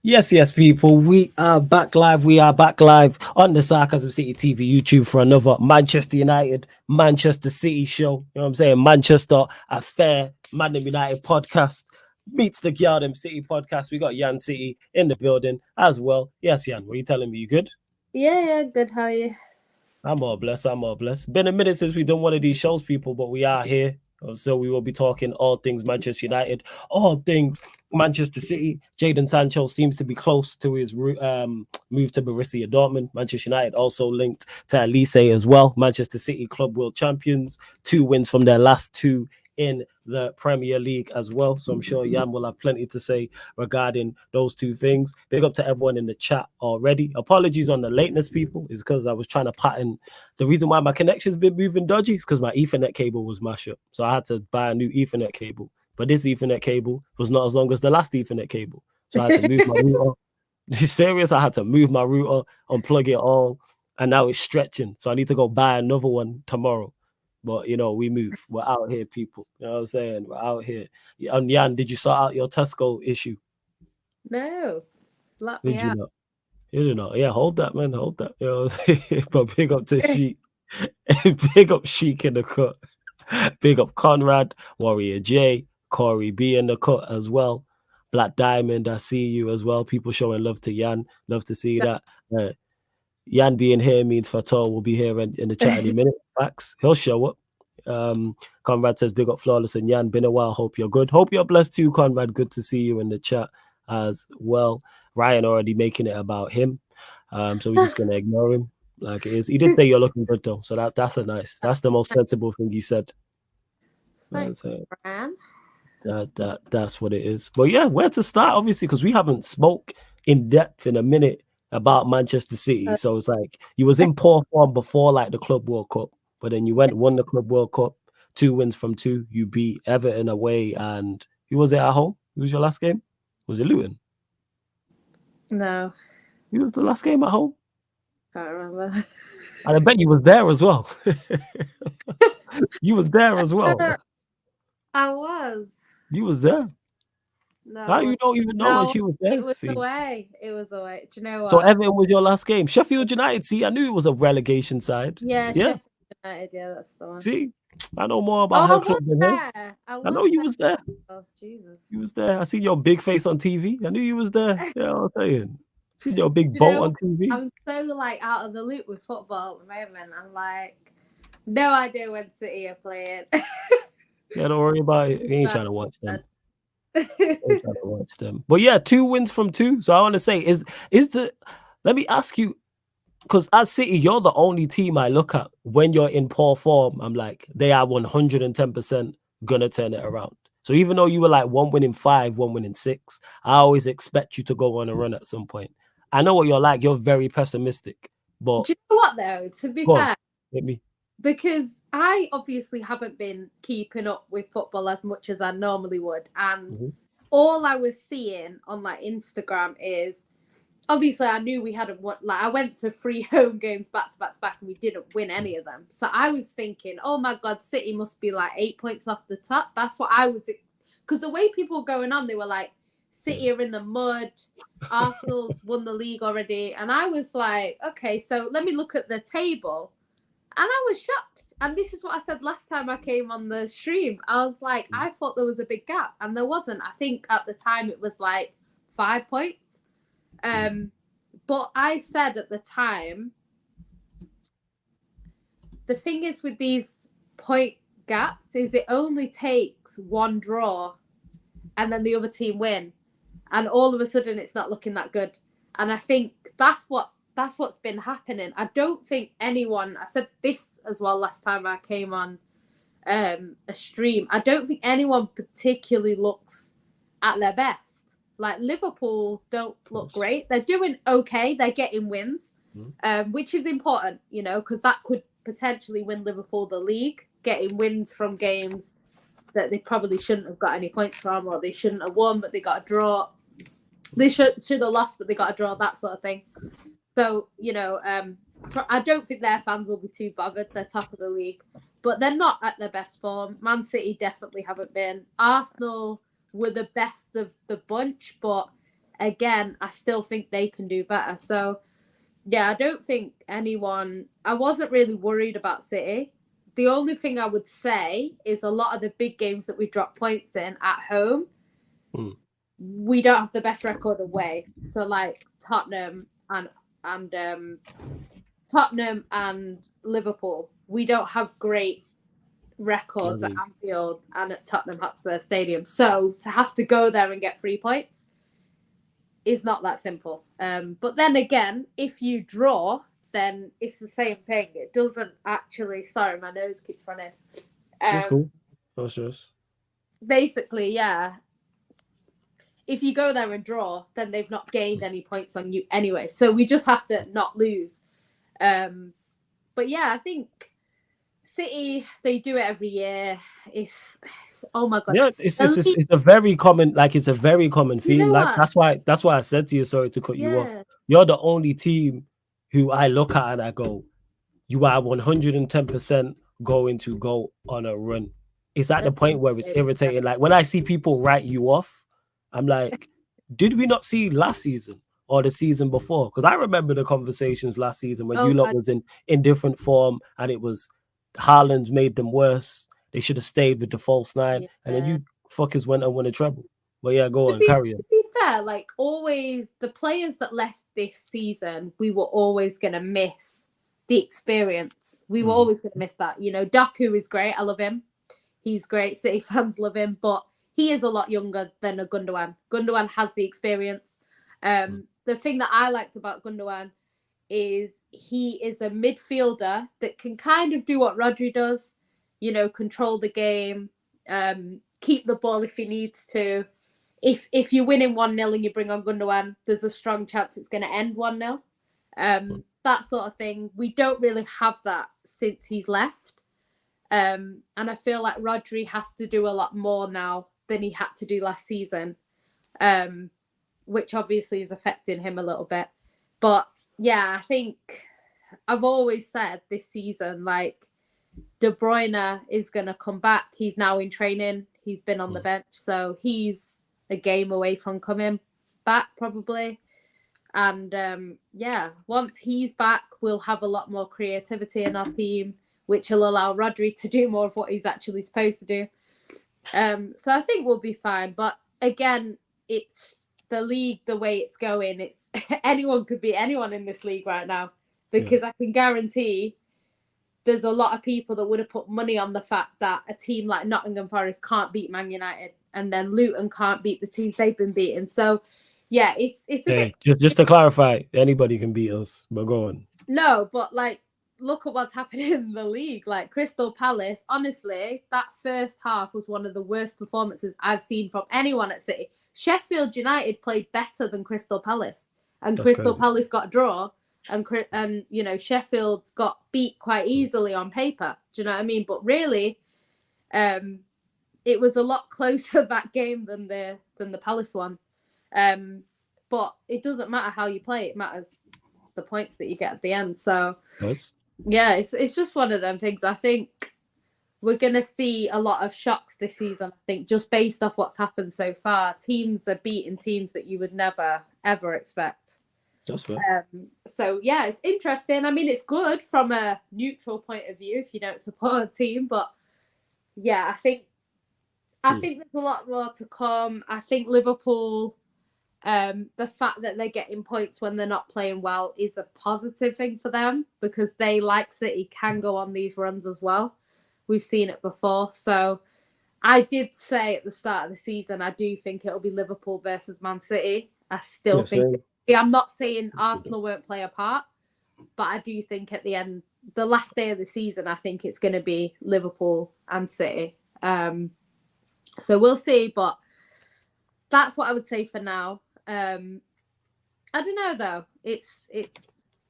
Yes, people. We are back live. We are back live on the Sarcasm City TV YouTube for another Manchester United, Manchester City show. You know what I'm saying? Manchester Affair, Man United podcast meets the Jadon City podcast. We got Jan City in the building as well. Yes, Jan, what are you telling me? You good? Yeah, good. How are you? I'm all blessed. I'm all blessed. Been a minute since we've done one of these shows, people, but we are here. So we will be talking all things Manchester United, all things Manchester City. Jadon Sancho seems to be close to his move to Borussia Dortmund. Manchester United also linked to Elise as well. Manchester City Club World Champions, 2 wins from their last two in the Premier League as well. So I'm sure Jan will have plenty to say regarding those two things. Big up to everyone in the chat already. Apologies on the lateness, people. It's because I was trying to pattern. The reason why my connection's been moving dodgy is because my Ethernet cable was mashed up. So I had to buy a new Ethernet cable. But this Ethernet cable was not as long as the last Ethernet cable. So I had to move my router. Serious, I had to move my router, unplug it all, and now it's stretching. So I need to go buy another one tomorrow. But we move. We're out here, people. You know what I'm saying? We're out here. And Jan, did you sort out your Tesco issue? No, lock me Did you out. not? You did not. Yeah, hold that, man. Hold that. You know what I'm saying? But big up to Sheik. Big up Sheik in the cut. Big up Conrad, Warrior J, Corey B in the cut as well. Black Diamond, I see you as well. People showing love to Jan. Love to see that. Uh, Jan being here means Fator will be here in the chat any minute. Facts. He'll show up. Conrad says, big up Flawless and Jan. Been a while. Hope you're good. Hope you're blessed too, Conrad. Good to see you in the chat as well. Ryan already making it about him. So we're just going to ignore him like it is. He did say you're looking good though. So that's the most sensible thing he said. Thanks, That's, Fran. that's what it is. But yeah, where to start, obviously, because we haven't spoke in depth in a minute about Manchester City. So it's like you was in poor form before like the Club World Cup, but then you won the Club World Cup, 2 wins from two. You beat Everton away, and who was it at home? Who was your last game? Was it Luton? No, Who was the last game at home? can't remember. And I bet you was there as well. You was there as well. I was. You was there. How No, you don't even know when no, she was it there? was See. away. It was away. Do you know So what? Everton was your last game. Sheffield United, see, I knew it was a relegation side. Yeah, Yeah, Sheffield United. Yeah, that's the one. see, I know more Oh, about I her was club than her. there. I I was know you there. was there. Oh, Jesus. You was there. I see your big face on TV. I knew you was there. Yeah, I'm saying. See your big You boat know what? on TV. I'm so like out of the loop with football at the moment. I'm like, no idea when City are playing. Yeah, don't worry about it. You ain't But- trying to watch them. Ain't trying to watch them. But yeah, 2 wins from two. So I want to say, is the let me ask you, because as City, you're the only team I look at when you're in poor form. I'm like, they are 110% gonna turn it around. So even though you were like 1 winning 5, 1 winning 6, I always expect you to go on a run at some point. I know what you're like. You're very pessimistic, but Do you know what though? To be go on, fair, hit me. because I obviously haven't been keeping up with football as much as I normally would, and Mhm. all I was seeing on like Instagram is obviously I knew we hadn't won. Like I went to 3 home games back to back to back, and we didn't win any of them. So I was thinking, oh my god, City must be like 8 points off the top. That's what I was, because the way people were going on, they were like, City are in the mud. Arsenal's won the league already, and I was like, okay, so let me look at the table. And I was shocked. And this is what I said last time I came on the stream. I was like, I thought there was a big gap, and there wasn't. I think at the time it was like 5 points. But I said at the time, the thing is with these point gaps is it only takes one draw and then the other team win. And all of a sudden it's not looking that good. And I think that's what's been happening. I don't think anyone, I said this as well last time I came on a stream, I don't think anyone particularly looks at their best. Like Liverpool don't look great. They're doing okay. They're getting wins, which is important, because that could potentially win Liverpool the league, getting wins from games that they probably shouldn't have got any points from, or they shouldn't have won, but they got a draw. They should have lost, but they got a draw, that sort of thing. So, I don't think their fans will be too bothered. They're top of the league, but they're not at their best form. Man City definitely haven't been. Arsenal were the best of the bunch, but again, I still think they can do better. So, yeah, I don't think I wasn't really worried about City. The only thing I would say is a lot of the big games that we drop points in at home, we don't have the best record away. So, like Tottenham and Liverpool, we don't have great records at Anfield and at Tottenham Hotspur Stadium. So to have to go there and get 3 points is not that simple. But then again, if you draw, then it's the same thing. It doesn't actually. Sorry, my nose keeps running. That's cool. No stress. Basically, yeah. If you go there and draw, then they've not gained any points on you anyway. So we just have to not lose. But yeah, I think City, they do it every year. It's oh my god. Yeah, it's a very common theme. You know like what? that's why I said to you, sorry to cut you off. You're the only team who I look at and I go, you are 110% going to go on a run. It's at the point where it's irritating. Like when I see people write you off, I'm like, did we not see last season or the season before? Because I remember the conversations last season when you lot was in different form and it was Haaland made them worse. They should have stayed with the false nine, and then you fuckers went and won a treble. But yeah, go on, carry on. To be fair, like always, the players that left this season, we were always gonna miss the experience. We were always gonna miss that. You know, Doku is great. I love him. He's great. City fans love him, but he is a lot younger than a Gundogan. Gundogan has the experience. The thing that I liked about Gundogan is he is a midfielder that can kind of do what Rodri does, you know, control the game, keep the ball if he needs to. If you're winning 1-0 and you bring on Gundogan, there's a strong chance it's going to end 1-0. That sort of thing. We don't really have that since he's left. And I feel like Rodri has to do a lot more now than he had to do last season, which obviously is affecting him a little bit. But yeah, I think I've always said this season, like, De Bruyne is going to come back. He's now in training. He's been on the bench. So he's a game away from coming back, probably. And yeah, once he's back, we'll have a lot more creativity in our team, which will allow Rodri to do more of what he's actually supposed to do. So I think we'll be fine. But again, it's the league, the way it's going. It's anyone could be anyone in this league right now, because I can guarantee there's a lot of people that would have put money on the fact that a team like Nottingham Forest can't beat Man United, and then Luton can't beat the teams they've been beating. So yeah, it's a bit. Just to clarify, anybody can beat us, but go on. No, but like, look at what's happening in the league. Like Crystal Palace, honestly, that first half was one of the worst performances I've seen from anyone at City. Sheffield United played better than Crystal Palace, and Crystal Palace got a draw, and you know, Sheffield got beat quite easily on paper. Do you know what I mean? But really, it was a lot closer that game than the Palace one. But it doesn't matter how you play; it matters the points that you get at the end. So yeah, it's just one of them things. I think we're going to see a lot of shocks this season, I think, just based off what's happened so far. Teams are beating teams that you would never, ever expect. That's fair. So, yeah, it's interesting. I mean, it's good from a neutral point of view if you don't support a team. But, yeah, I think there's a lot more to come. I think Liverpool, the fact that they're getting points when they're not playing well is a positive thing for them, because they, like City, can go on these runs as well. We've seen it before. So I did say at the start of the season, I do think it'll be Liverpool versus Man City. I still think. I'm not saying Arsenal won't play a part, but I do think at the end, the last day of the season, I think it's going to be Liverpool and City. So we'll see, but that's what I would say for now. I don't know though. It's.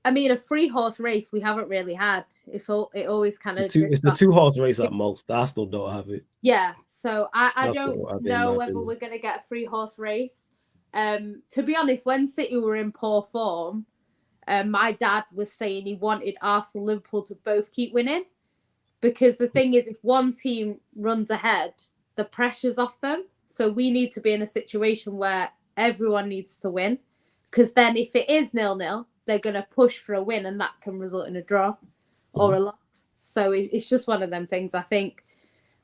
I mean, a 3-horse race we haven't really had. It always kind of. It's the 2-horse race at most. Arsenal don't have it. Yeah, so I don't know whether we're going to get a 3-horse race. To be honest, when City were in poor form, my dad was saying he wanted Arsenal, Liverpool to both keep winning, because the thing is, if one team runs ahead, the pressure's off them. So we need to be in a situation where everyone needs to win, because then if it is 0-0, they're going to push for a win, and that can result in a draw or a loss. So it's just one of them things. I think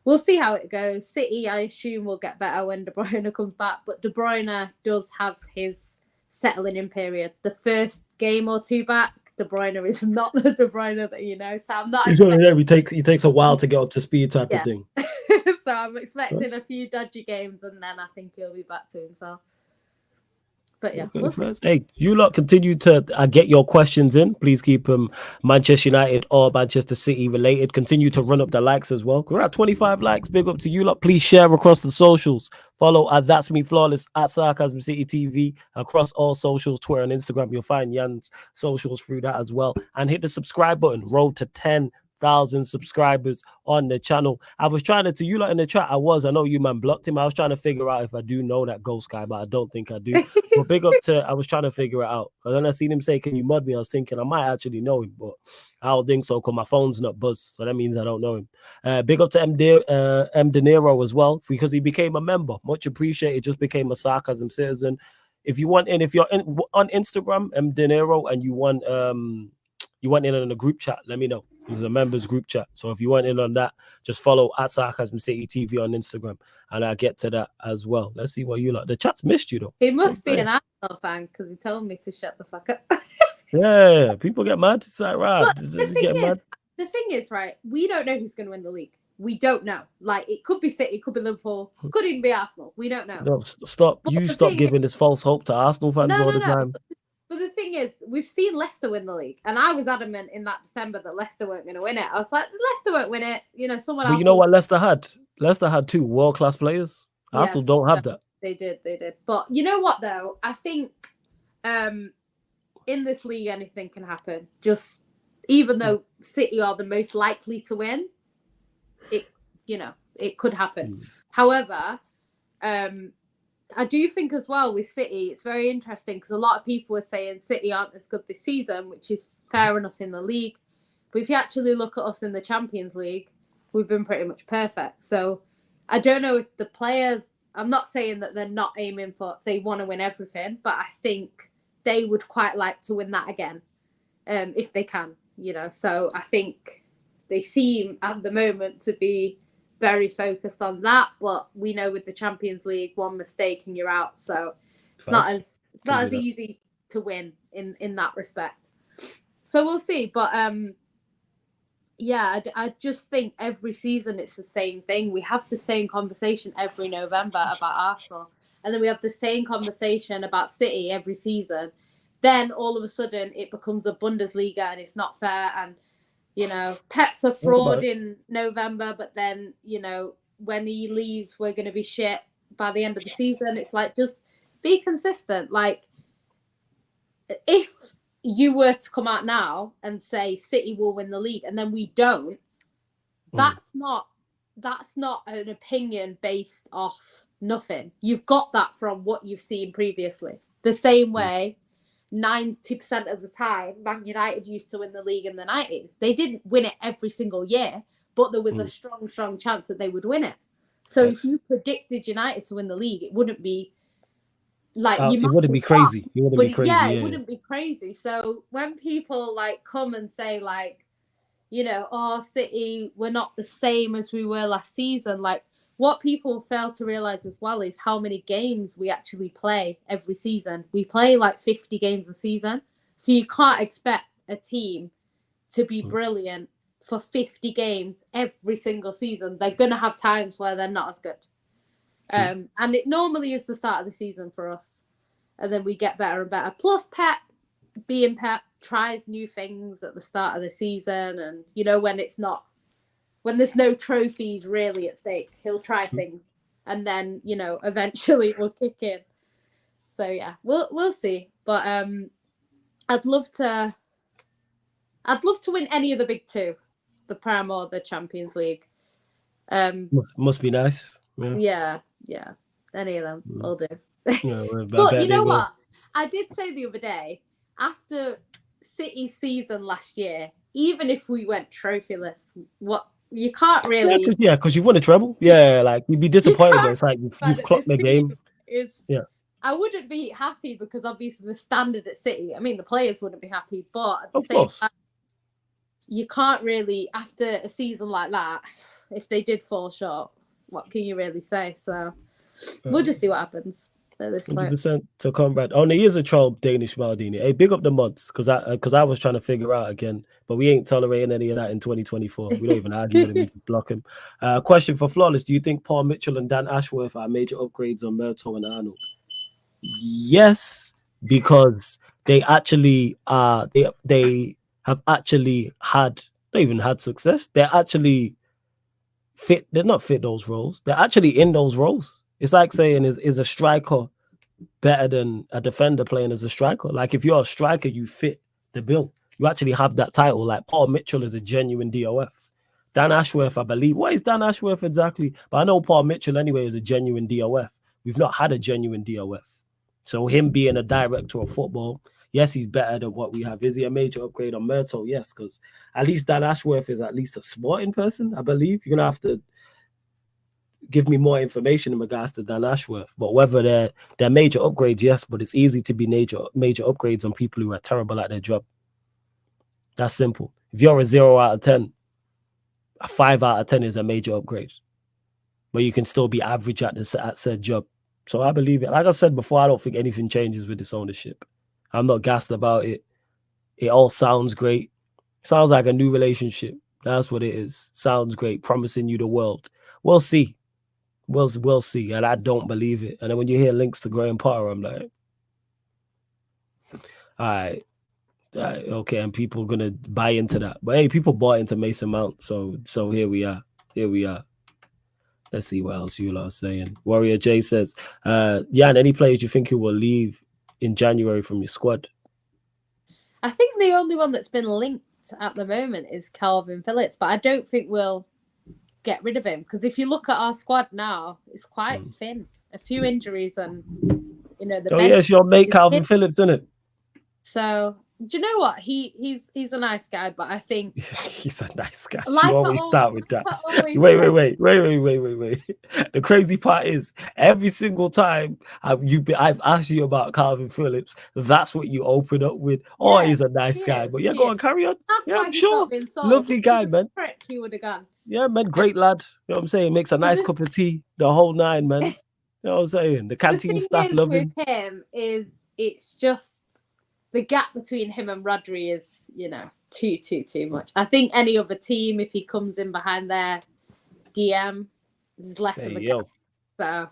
we'll see how it goes. City, I assume, will get better when De Bruyne comes back, but De Bruyne does have his settling in period. The first game or two back, De Bruyne is not the De Bruyne that you know. So I'm not expecting... It takes a while to get up to speed type of thing. So I'm expecting a few dodgy games, and then I think he'll be back to himself. But yeah, we'll see. Hey, you lot continue to get your questions in. Please keep them Manchester United or Manchester City related. Continue to run up the likes as well. We're at 25 likes. Big up to you lot. Please share across the socials. Follow at That's Me Flawless at Sarcasm City TV across all socials, Twitter and Instagram. You'll find Jan's socials through that as well. And hit the subscribe button. Road to 10,000 subscribers on the channel. I was trying to you lot in the chat. I know you man blocked him. I was trying to figure out if I do know that ghost guy, but I don't think I do. But big up to, I was trying to figure it out. Because then I seen him say, "Can you mod me?" I was thinking I might actually know him, but I don't think so because my phone's not buzzed. So that means I don't know him. Big up to M. De Niro as well, because he became a member. Much appreciated. Just became a Sarcasm citizen. If you're on Instagram, M. De Niro, and you want in a group chat, let me know. There's a members group chat. So if you want in on that, just follow at Sarcasm City TV on Instagram, and I'll get to that as well. Let's see what you like. The chat's missed you though. He must be an Arsenal fan because he told me to shut the fuck up. Yeah, people get mad. It's like, right. The thing is, right, we don't know who's going to win the league. We don't know. Like, it could be City, it could be Liverpool, could even be Arsenal. We don't know. No, stop. But stop giving this false hope to Arsenal fans all the time. But the thing is, we've seen Leicester win the league, and I was adamant in that December that Leicester weren't going to win it. I was like, Leicester won't win it. You know, someone else. But you know what Leicester had? Leicester had 2 world-class players. Arsenal don't have that. They did. But you know what, though? I think in this league, anything can happen. Just even though City are the most likely to win, it could happen. However, I do think as well with City, it's very interesting because a lot of people are saying City aren't as good this season, which is fair enough in the league. But if you actually look at us in the Champions League, we've been pretty much perfect. So I don't know if the players, I'm not saying that they're not aiming for, they want to win everything, but I think they would quite like to win that again if they can, So I think they seem at the moment to be very focused on that, but we know with the Champions League, one mistake and you're out. So it's not as easy to win in that respect. So we'll see. But I just think every season it's the same thing. We have the same conversation every November about Arsenal, and then we have the same conversation about City every season. Then all of a sudden it becomes a Bundesliga and it's not fair, and Pep's a fraud in November, but then, when he leaves, we're going to be shit by the end of the season. It's like, just be consistent. Like, if you were to come out now and say City will win the league and then we don't, that's not an opinion based off nothing. You've got that from what you've seen previously. The same way 90% of the time, Man United used to win the league in the 90s. They didn't win it every single year, but there was a strong chance that they would win it. So if you predicted United to win the league, it wouldn't be like it wouldn't be crazy. It wouldn't be crazy. Yeah, it wouldn't be crazy. So when people come and say City, we're not the same as we were last season, what people fail to realize as well is how many games we actually play every season. We play 50 games a season. So you can't expect a team to be brilliant for 50 games every single season. They're going to have times where they're not as good. And it normally is the start of the season for us. And then we get better and better. Plus Pep, being Pep, tries new things at the start of the season. And, when there's no trophies really at stake, he'll try things, and then eventually it will kick in. So yeah, we'll see. But I'd love to win any of the big two, the Prem or the Champions League. Must be nice. Yeah, any of them will do. But you know what? I did say the other day, after City's season last year, even if we went trophyless, you can't really... because you won a treble. Yeah, you'd be disappointed, but it's like you've clocked the game. I wouldn't be happy because obviously the standard at City, I mean, the players wouldn't be happy, but at the Of same course. time, you can't really, after a season like that, if they did fall short, what can you really say? So we'll just see what happens at this point. 100% to combat. Oh, he is a troll, Danish Maldini. Hey, big up the mods, because I was trying to figure out again, but we ain't tolerating any of that in 2024. We don't even argue with him, we just block him. Question for Flawless: do you think Paul Mitchell and Dan Ashworth are major upgrades on Murto and Arnold? Yes, because they actually they have actually had, not even had success. They're actually fit. They're not fit those roles. They're actually in those roles. It's like saying, is a striker better than a defender playing as a striker? Like, if you're a striker, you fit the bill. You actually have that title. Like, Paul Mitchell is a genuine DOF. Dan Ashworth, I believe. What is Dan Ashworth exactly? But I know Paul Mitchell anyway is a genuine DOF. We've not had a genuine DOF. So him being a director of football, yes, he's better than what we have. Is he a major upgrade on Murto? Yes, because at least Dan Ashworth is at least a sporting person, I believe. You're going to have to give me more information in regards to Dan Ashworth. But whether they're major upgrades, yes, but it's easy to be major upgrades on people who are terrible at their job. That's simple. If you're a 0 out of 10, a 5 out of 10 is a major upgrade. But you can still be average at said job. So I believe it. Like I said before, I don't think anything changes with this ownership. I'm not gassed about it. It all sounds great. Sounds like a new relationship. That's what it is. Sounds great. Promising you the world. We'll see. We'll see. And I don't believe it. And then when you hear links to Graham Potter, I'm like, all right, okay. And people are going to buy into that. But hey, people bought into Mason Mount. So here we are. Let's see what else you lot are saying. Warrior J says, Jan, any players you think who will leave in January from your squad? I think the only one that's been linked at the moment is Calvin Phillips, but I don't think we'll get rid of him, because if you look at our squad now, it's quite thin. A few injuries and, the bench. Oh, yes, your mate Calvin Phillips, isn't it? So, do you know what? He's a nice guy, but I think he's a nice guy. Like you always start with that. Wait. The crazy part is every single time I've asked you about Calvin Phillips, that's what you open up with. Oh, he's a nice guy. But yeah, go on, carry on. That's yeah, why I'm sure. Lovely guy, man. He would have gone. Yeah, man, great lad. You know what I'm saying? Makes a nice cup of tea, the whole nine, man. You know what I'm saying? The canteen staff love him. With him is it's just the gap between him and Rodri is, too much. I think any other team, if he comes in behind their DM, there's less of a gap. So,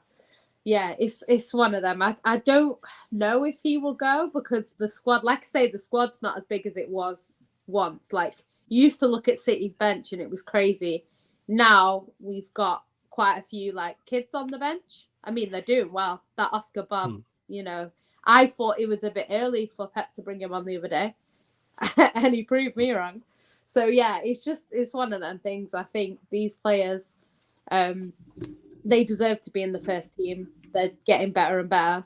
yeah, it's one of them. I don't know if he will go, because the squad, like I say, the squad's not as big as it was once. Like, you used to look at City's bench and it was crazy. Now we've got quite a few kids on the bench. I mean, they're doing well. That Oscar Bob, I thought it was a bit early for Pep to bring him on the other day, and he proved me wrong. So yeah, it's one of them things. I think these players, they deserve to be in the first team. They're getting better and better.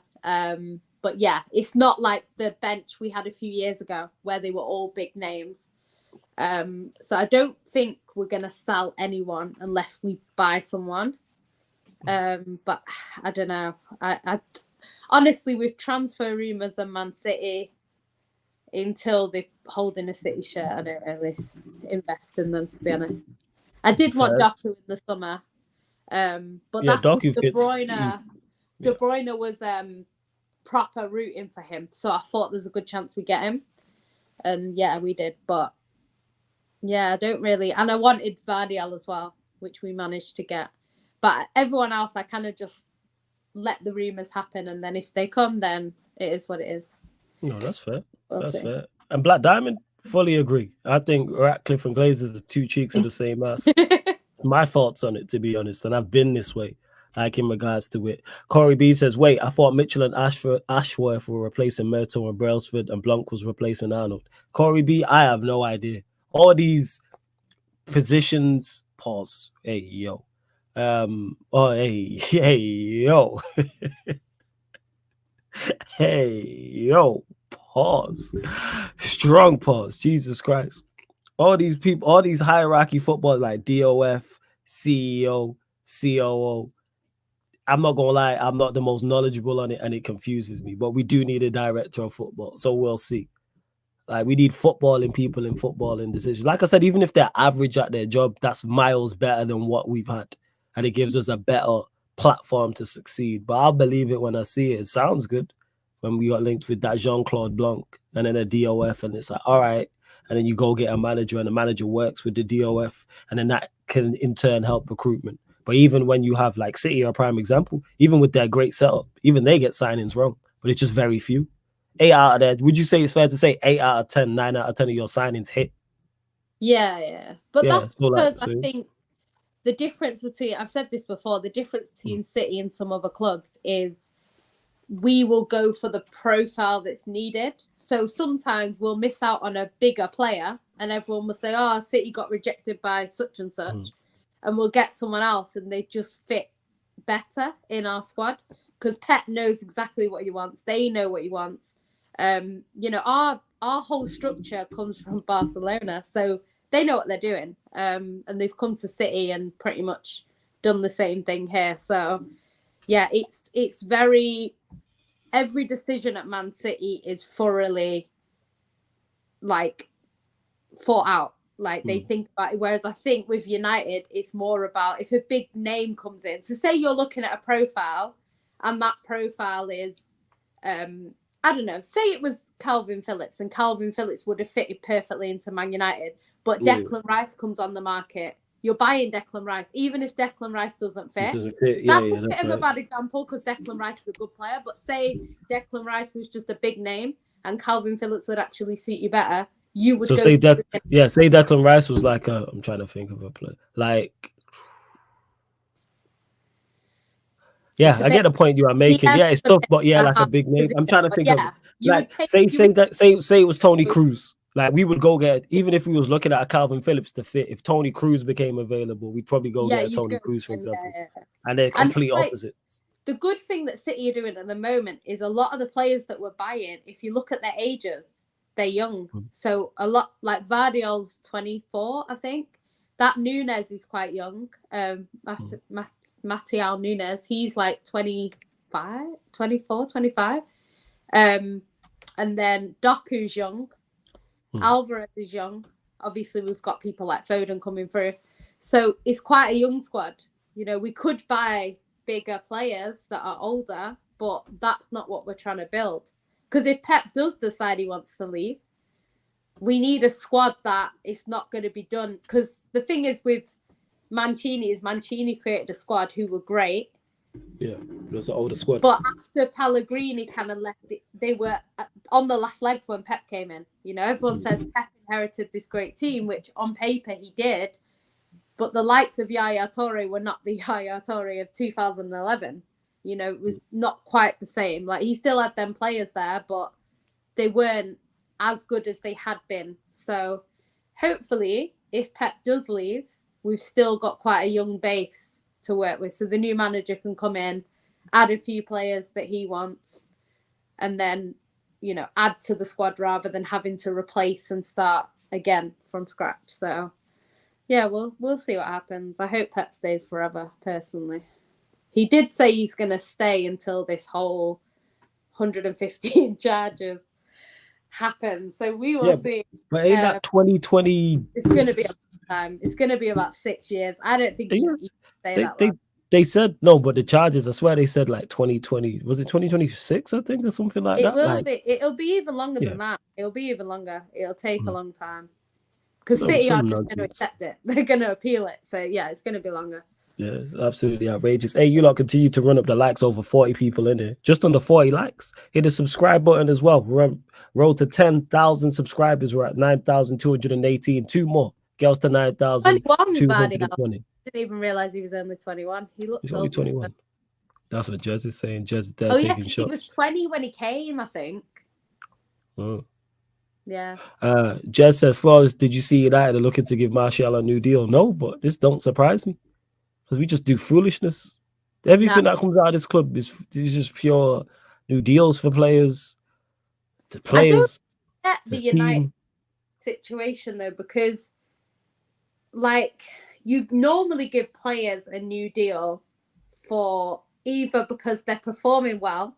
But yeah, it's not like the bench we had a few years ago where they were all big names. So I don't think we're gonna sell anyone unless we buy someone. But I don't know. I honestly, with transfer rumours and Man City, until they're holding a City shirt, I don't really invest in them, to be honest. I did want Doku in the summer, but that's De Bruyne. De Bruyne was proper rooting for him, so I thought there's a good chance we get him, and yeah, we did. But yeah, I don't really, and I wanted Vardiel as well, which we managed to get. But everyone else, I kind of just let the rumours happen, and then if they come, then it is what it is. No, that's fair. That's fair. And Black Diamond, fully agree. I think Ratcliffe and Glazers are two cheeks of the same ass. My thoughts on it, to be honest, and I've been this way, in regards to it. Corey B says, wait, I thought Mitchell and Ashworth were replacing Murto and Brailsford, and Blanc was replacing Arnold. Corey B, I have no idea. All these positions, pause. Hey, yo. Hey, yo. Hey, yo, pause. Strong pause. Jesus Christ. All these people, all these hierarchy football like DOF, CEO, COO, I'm not gonna lie, I'm not the most knowledgeable on it, and it confuses me. But we do need a director of football, so we'll see. Like, we need footballing people in footballing decisions. Like I said, even if they're average at their job, that's miles better than what we've had, and it gives us a better platform to succeed. But I'll believe it when I see it. It sounds good when we got linked with that Jean-Claude Blanc and then a DOF, and it's like, all right. And then you go get a manager, and the manager works with the DOF, and then that can in turn help recruitment. But even when you have like City, a prime example, even with their great setup, even they get signings wrong, but it's just very few. 8 out of that, would you say it's fair to say 8 out of 10, 9 out of 10 of your signings hit? Yeah. But Yeah, that's so like, because I think the difference between, I've said this before, the difference between City and some other clubs is we will go for the profile that's needed. So sometimes we'll miss out on a bigger player and everyone will say, oh, City got rejected by such and such. And we'll get someone else and they just fit better in our squad because Pep knows exactly what he wants. They know what he wants. You know, our whole structure comes from Barcelona, so they know what they're doing. And they've come to City and pretty much done the same thing here. So yeah, it's very, every decision at Man City is thoroughly like thought out. Like they think about it. Whereas I think with United, it's more about if a big name comes in. So say you're looking at a profile and that profile is, I don't know, say it was Calvin Phillips and Calvin Phillips would have fitted perfectly into Man United, but Declan Rice comes on the market. You're buying Declan Rice, even if Declan Rice doesn't fit. that's a bit of a bad example because Declan Rice is a good player, but say Declan Rice was just a big name and Calvin Phillips would actually suit you better. You would say Declan Rice was like I'm trying to think of a play. Like, yeah, I get the point you are making. Yeah, it's tough, but yeah, like a big name. I'm trying to think of like say it was Tony Cruz. Like we would go get, even if we was looking at a Calvin Phillips to fit, if Tony Cruz became available, we'd probably go get a Tony Cruz, for example. And they're complete opposites. The good thing that City are doing at the moment is a lot of the players that we're buying, if you look at their ages, they're young. So a lot, like Vardiol's 24, I think. That Nunes is quite young. Matteo Nunes, he's like 24, 25. And then Doku's young. Alvarez is young. Obviously, we've got people like Foden coming through. So it's quite a young squad. You know, we could buy bigger players that are older, but that's not what we're trying to build. Because if Pep does decide he wants to leave, we need a squad that is not going to be done. Because the thing is with Mancini is Mancini created a squad who were great. Yeah, it was an older squad. But after Pellegrini kind of left it, they were on the last legs when Pep came in. You know, everyone says Pep inherited this great team, which on paper he did. But the likes of Yaya Toure were not the Yaya Toure of 2011. You know, it was not quite the same. Like, he still had them players there, but they weren't as good as they had been. So hopefully, if Pep does leave, we've still got quite a young base to work with. So the new manager can come in, add a few players that he wants, and then, you know, add to the squad rather than having to replace and start again from scratch. So yeah, we'll see what happens. I hope Pep stays forever, personally. He did say he's going to stay until this whole 115 charges happen. So we will see. But ain't that 2020? It's going to be a long time. It's going to be about 6 years. I don't think he can stay that long. They said no, but the charges, I swear they said like 2020. Was it 2026, I think, or something like that? It'll be even longer than that. It'll be even longer. It'll take a long time. Because City aren't just going to accept it. They're going to appeal it. So, yeah, it's going to be longer. Yeah, it's absolutely outrageous. Hey, you lot continue to run up the likes, over 40 people in there. Just under 40 likes. Hit the subscribe button as well. We're on road to 10,000 subscribers. We're at 9,218. 2 more. Girls to 9,220. Didn't even realize he was only 21. He's only 21. That's what Jez is saying. Jez is there taking shots. He was 20 when he came, I think. Oh. Yeah. Jez says, Flores, did you see United are looking to give Martial a new deal? No, but this don't surprise me. Because we just do foolishness. Everything that comes out of this club is just pure new deals for players. The players. I don't get the United situation, though, because, like, you normally give players a new deal for either because they're performing well,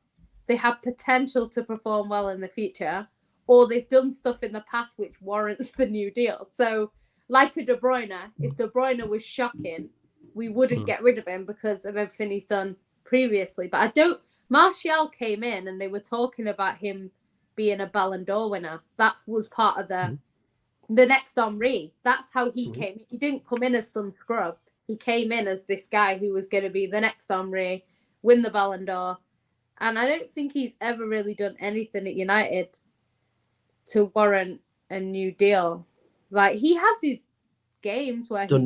they have potential to perform well in the future, or they've done stuff in the past which warrants the new deal. So, like a De Bruyne, if De Bruyne was shocking, we wouldn't get rid of him because of everything he's done previously. But Martial came in and they were talking about him being a Ballon d'Or winner. That was part of the next Henry. That's how he came. He didn't come in as some scrub. He came in as this guy who was going to be the next Henry, win the Ballon d'Or. And I don't think he's ever really done anything at United to warrant a new deal. Like, he has his games where he's done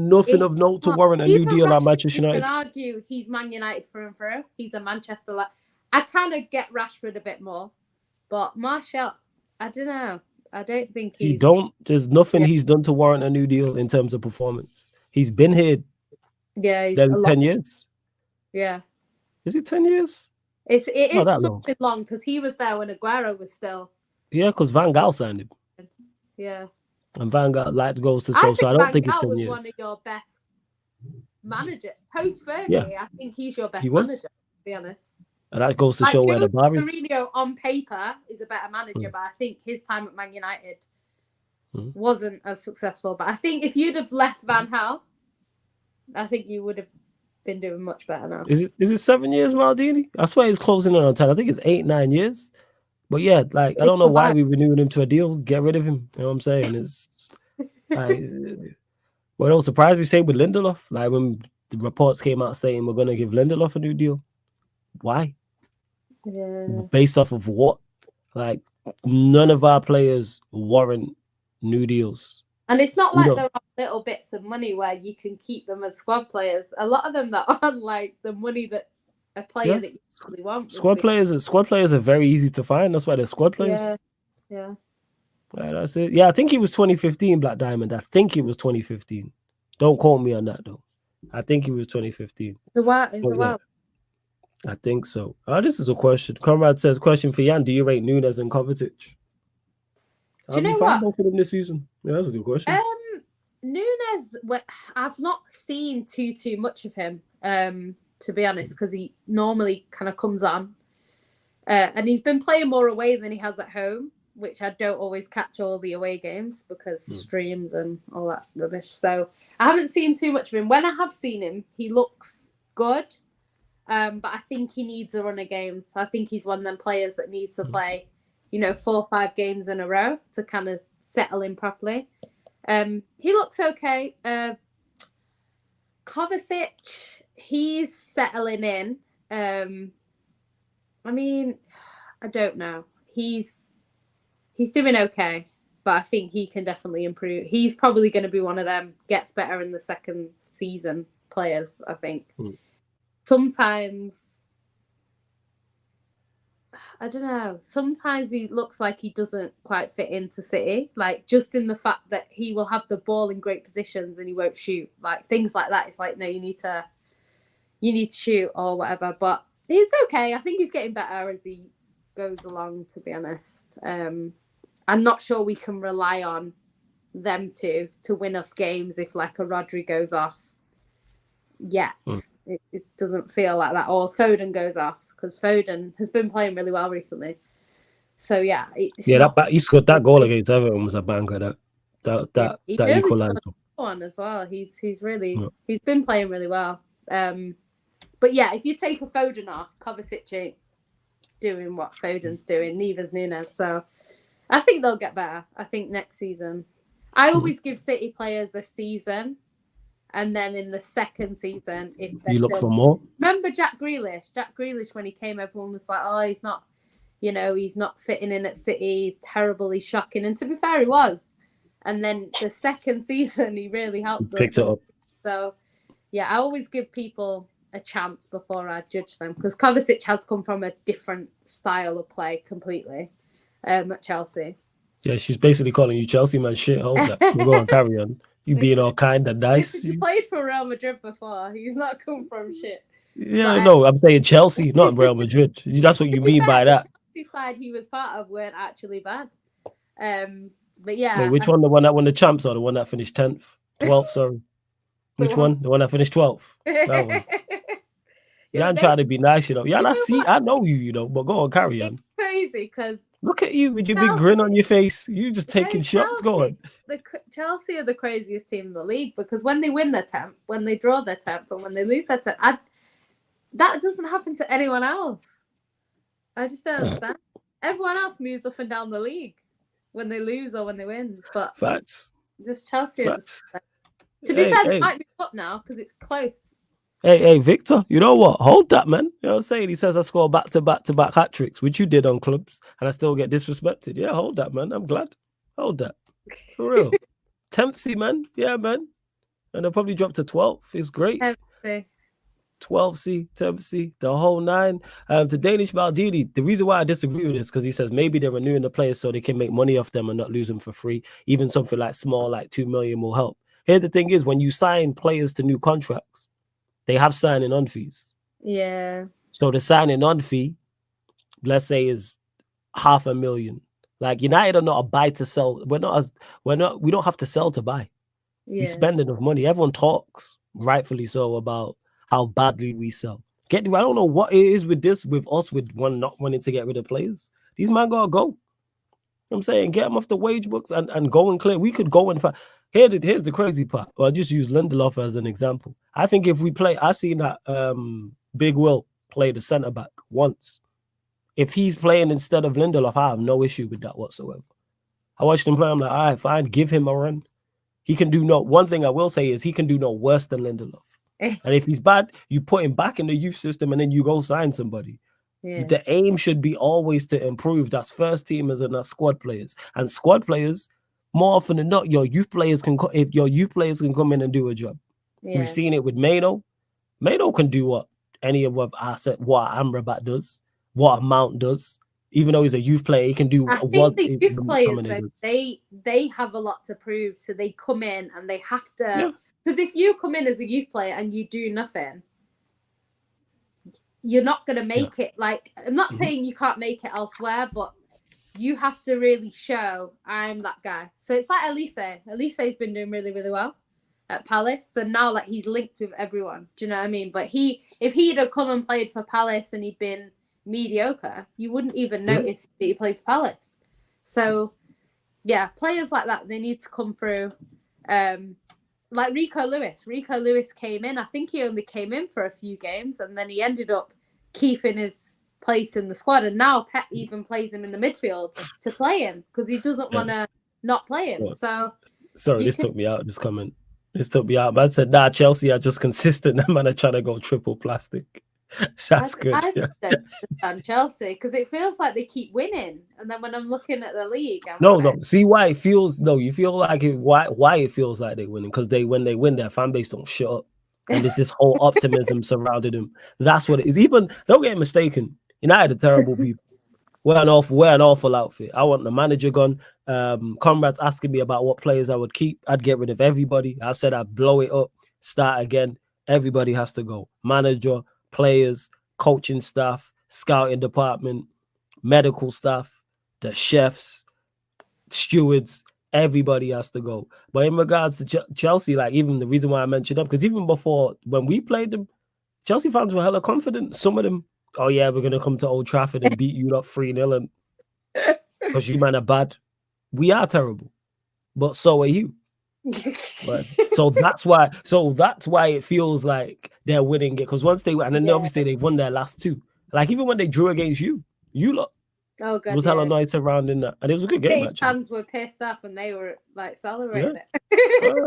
nothing of note to warrant a new deal at Manchester United. You can argue he's Man United through and through. He's a Manchester. I kind of get Rashford a bit more, but Martial, I don't know. I don't think he's... There's nothing he's done to warrant a new deal in terms of performance. He's been here. Yeah, he's 10 years. Yeah. Is it 10 years? It is something long because he was there when Aguero was still... Yeah, because Van Gaal signed him. Yeah. And Van Gaal goes to so I don't think it's 10 years. Van Gaal was one of your best managers. Post-Fergie, I think he's your best manager, to be honest. And that goes to show where the bar is. Mourinho on paper is a better manager, but I think his time at Man United wasn't as successful. But I think if you'd have left Van Gaal, I think you would have been doing much better now. Is it 7 years, Maldini? I swear he's closing in on 10. I think it's 8-9 years. But yeah, like I don't know why we renewed him to a deal. Get rid of him. You know what I'm saying? It's what else surprised we say with Lindelof? Like when the reports came out saying we're gonna give Lindelof a new deal. Why? Yeah. Based off of what? Like none of our players warrant new deals. And it's not like there are little bits of money where you can keep them as squad players. A lot of them that aren't like the money that a player that you really want. Squad players are very easy to find. That's why they're squad players. Yeah. Right, that's it. Yeah, I think it was 2015, Black Diamond. I think it was 2015. Don't quote me on that though. I think it was 2015. It's a while. I think so. This is a question. Conrad says, question for Jan. Do you rate Nunes and Kovacic? Do you know what? Both of them this season. Yeah, that's a good question. Nunes, I've not seen too much of him, to be honest, because he normally kind of comes on. And he's been playing more away than he has at home, which I don't always catch all the away games because streams and all that rubbish. So I haven't seen too much of him. When I have seen him, he looks good. But I think he needs a run of games. I think he's one of them players that needs to play, 4 or 5 games in a row to kind of settle in properly. He looks okay. Kovacic, he's settling in. I mean, I don't know. He's doing okay, but I think he can definitely improve. He's probably going to be one of them gets better in the second season players, I think. Sometimes, I don't know. Sometimes he looks like he doesn't quite fit into City. Like, just in the fact that he will have the ball in great positions and he won't shoot. Like, things like that. It's like, no, you need to shoot or whatever. But it's okay. I think he's getting better as he goes along, to be honest. I'm not sure we can rely on them to win us games if, like, a Rodri goes off yet. It doesn't feel like that. Or Foden goes off, because Foden has been playing really well recently. So yeah, he scored that goal against Everton was a banger. That equalised one as well. He's been playing really well. But yeah, if you take a Foden off, Kovacic ain't doing what Foden's doing. Neither's Nunes. So I think they'll get better. I think next season. I always give City players a season. And then in the second season, if you look for more. Remember Jack Grealish? Jack Grealish, when he came, everyone was like, "Oh, he's not, he's not fitting in at City. He's terrible. He's shocking." And to be fair, he was. And then the second season, he really helped us. Picked it up. So, yeah, I always give people a chance before I judge them, because Kovacic has come from a different style of play completely at Chelsea. Yeah, she's basically calling you Chelsea man shit. Hold that. We'll go on, carry on. You being all kind and nice. He played for Real Madrid before. He's not come from shit. Yeah, no, I'm saying Chelsea, not Real Madrid. That's what you mean by that. The Chelsea side he was part of weren't actually bad. But yeah. Wait, which one? The one that won the champs or the one that finished 10th? 12th, sorry. Which one? The one that finished 12th? That one. Yeah, I'm trying to be nice, you know. Yeah, You know what? I know you, you know, but go on, carry It's on. crazy because Look at you with your big grin on Chelsea, your face. You just taking shots. Go on. Chelsea are the craziest team in the league because when they win their 10th, when they draw their 10th, and when they lose their 10th, that doesn't happen to anyone else. I just don't understand. Everyone else moves up and down the league when they lose or when they win, but Facts. just Chelsea are just. Facts. To be fair, they Hey, might move up now because it's close. hey, Victor, you know what? Hold that, man. You know what I'm saying? He says I score back-to-back hat tricks, which you did on clubs, and I still get disrespected. Yeah, hold that, man. I'm glad. Hold that. For real. 10th seed, man. Yeah, man. And they'll probably drop to 12th. It's great. 12C, 10C, the whole nine. To Danish Maldini, the reason why I disagree with this because he says maybe they're renewing the players so they can make money off them and not lose them for free. Even something like small, like 2 million will help. Here, the thing is, when you sign players to new contracts, they have signing on fees. Yeah. So the signing on fee, let's say, is 500,000. Like United are not a buy to sell. We don't have to sell to buy. Yeah. We spend enough money. Everyone talks, rightfully so, about how badly we sell. I don't know what it is with us not wanting to get rid of players. These men gotta go. You know what I'm saying, get them off the wage books and go and clear. We could go and find. Here's the crazy part. I'll just use Lindelof as an example. I think if we play, I've seen that Big Will play the centre back once. If he's playing instead of Lindelof, I have no issue with that whatsoever. I watched him play. I'm like, all right, fine, give him a run. He can do one thing I will say is he can do no worse than Lindelof. And if he's bad, you put him back in the youth system and then you go sign somebody. Yeah. The aim should be always to improve. That's first teamers and that's squad players. And squad players, more often than not, your youth players can come in and do a job. Yeah. We've seen it with Mano. Mano can do what any of what I said, what Amrabat does, what Mount does. Even though he's a youth player, he can do I think the youth players, though, they have a lot to prove. So they come in and they have to... Yeah. Because if you come in as a youth player and you do nothing, you're not going to make it. Like, I'm not saying you can't make it elsewhere, but you have to really show I'm that guy. So it's like Elise. Elise's been doing really, really well at Palace. So now, like, he's linked with everyone. Do you know what I mean? But if he'd have come and played for Palace and he'd been mediocre, you wouldn't even notice that he played for Palace. So, yeah, players like that, they need to come through. Like Rico Lewis came in. I think he only came in for a few games and then he ended up keeping his place in the squad. And now Pep even plays him in the midfield to play him because he doesn't want to not play him. So sorry, took me out. This comment. This took me out. But I said, nah, Chelsea are just consistent. That man are trying to go triple plastic. That's good. I don't understand Chelsea because it feels like they keep winning, and then when I'm looking at the league, no. See why it feels? No, you feel like why it feels like they're winning because when they win, their fan base don't shut up, and there's this whole optimism surrounding them. That's what it is. Even don't get mistaken. United are terrible people. We're an awful outfit. I want the manager gone. Comrades asking me about what players I would keep. I'd get rid of everybody. I said I'd blow it up, start again. Everybody has to go. Manager, players, coaching staff, scouting department, medical staff, the chefs, stewards, everybody has to go. But in regards to Chelsea, like even the reason why I mentioned them, because even before when we played them, Chelsea fans were hella confident. Some of them, oh yeah, we're going to come to Old Trafford and beat you up 3-0 and because you man are bad. We are terrible, but so are you. But, so that's why it feels like they're winning it because once they and then obviously they've won their last two. Like even when they drew against you lot was hella nice surrounding that, and it was a good game. Actually, fans were pissed off and they were like celebrating it.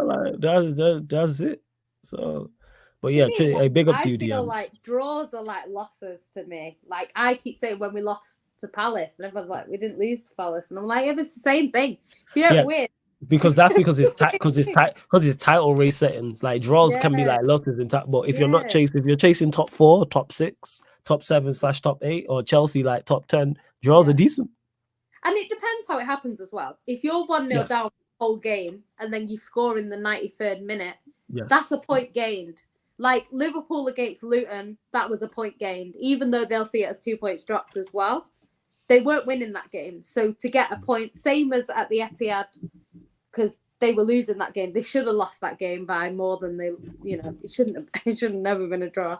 Like, that's it. So, but yeah, big up to you, I feel DMs. like draws are like losses to me. Like I keep saying when we lost to Palace, and everyone's like, we didn't lose to Palace, and I'm like, it's the same thing. If you don't win. Because it's title race settings. Like draws can be like losses in but if you're not chasing, if you're chasing top 4, top 6, top 7/top 8, or Chelsea like top 10, draws are decent. And it depends how it happens as well. If you're 1-0 down the whole game and then you score in the 93rd minute, that's a point gained. Like Liverpool against Luton, that was a point gained, even though they'll see it as 2 points dropped as well. They weren't winning that game, so to get a point, same as at the Etihad. Because they were losing that game. They should have lost that game by more than they, it shouldn't have never been a draw.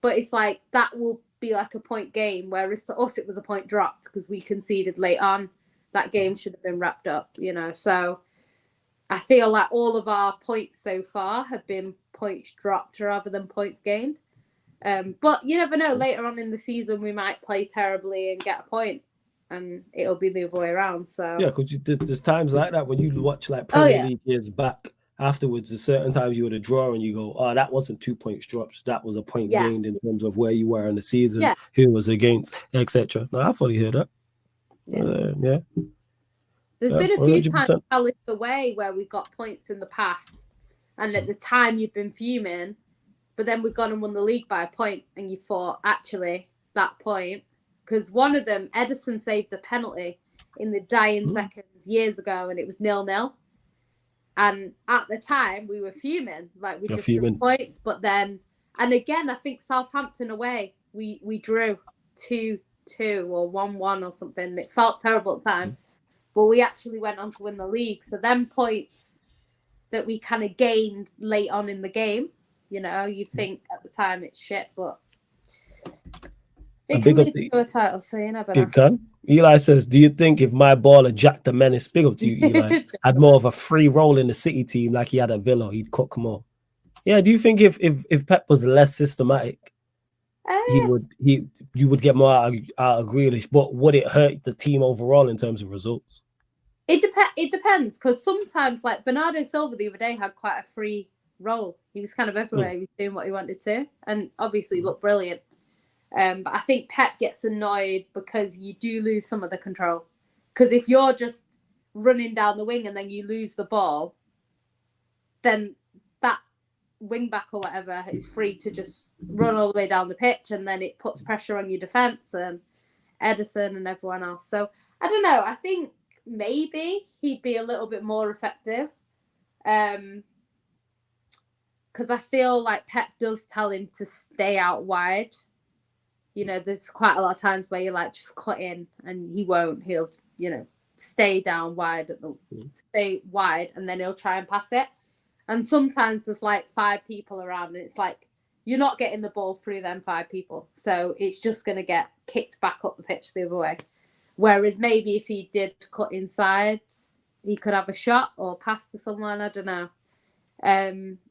but it's like that will be like a point game, whereas to us it was a point dropped because we conceded late on. That game should have been wrapped up, you know. So I feel like all of our points so far have been points dropped rather than points gained. But you never know. Later on in the season, we might play terribly and get a point, and it'll be the other way around. So yeah, because there's times like that when you watch like Premier League years back. Afterwards, there's certain times you would have draw and you go, oh, that wasn't 2 points dropped. That was a point gained in terms of where you were in the season, who was against, etc. No, I fully hear that. Yeah. There's been a few times away where we got points in the past, and at the time you've been fuming, but then we've gone and won the league by a point, and you thought, actually, that point, because one of them, Edison saved a penalty in the dying seconds years ago, and it was 0-0. And at the time, we were fuming, like we just took points. But then, and again, I think Southampton away, we drew 2-2 or 1-1 or something. It felt terrible at the time, but we actually went on to win the league. So them points that we kind of gained late on in the game, you know, you think at the time it's shit, but it can lead to a title, so you never know. It can. Eli says, do you think if my baller Jack the Menace, big up to you, Eli, had more of a free role in the City team like he had at Villa, he'd cook more? Yeah, do you think if Pep was less systematic, you would get more out of Grealish, but would it hurt the team overall in terms of results? It depends, because sometimes, like Bernardo Silva the other day had quite a free role. He was kind of everywhere. He was doing what he wanted to, and obviously looked brilliant. But I think Pep gets annoyed because you do lose some of the control. Because if you're just running down the wing and then you lose the ball, then that wing back or whatever is free to just run all the way down the pitch, and then it puts pressure on your defence and Edison and everyone else. So I don't know. I think maybe he'd be a little bit more effective. Because I feel like Pep does tell him to stay out wide. You know, there's quite a lot of times where you're like, just cut in, and he won't. He'll, you know, stay wide, and then he'll try and pass it. And sometimes there's like 5 people around, and it's like, you're not getting the ball through them 5 people. So it's just going to get kicked back up the pitch the other way. Whereas maybe if he did cut inside, he could have a shot or pass to someone. I don't know.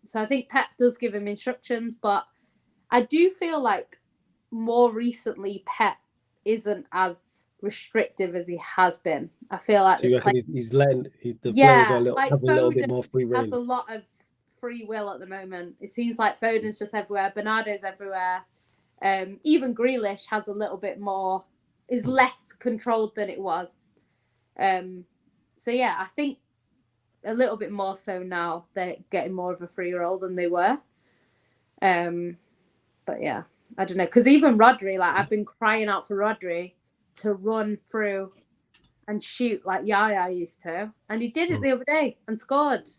So I think Pep does give him instructions, but I do feel like more recently Pep isn't as restrictive as he has been. I feel like so he's letting the players have a little bit more free rein. Has a lot of free will at the moment. It seems like Foden's just everywhere, Bernardo's everywhere. Even Grealish has a little bit more, is less controlled than it was. So yeah, I think a little bit more so now. They're getting more of a free role than they were. But yeah, I don't know. Because even Rodri, like I've been crying out for Rodri to run through and shoot like Yaya used to. And he did it the other day and scored.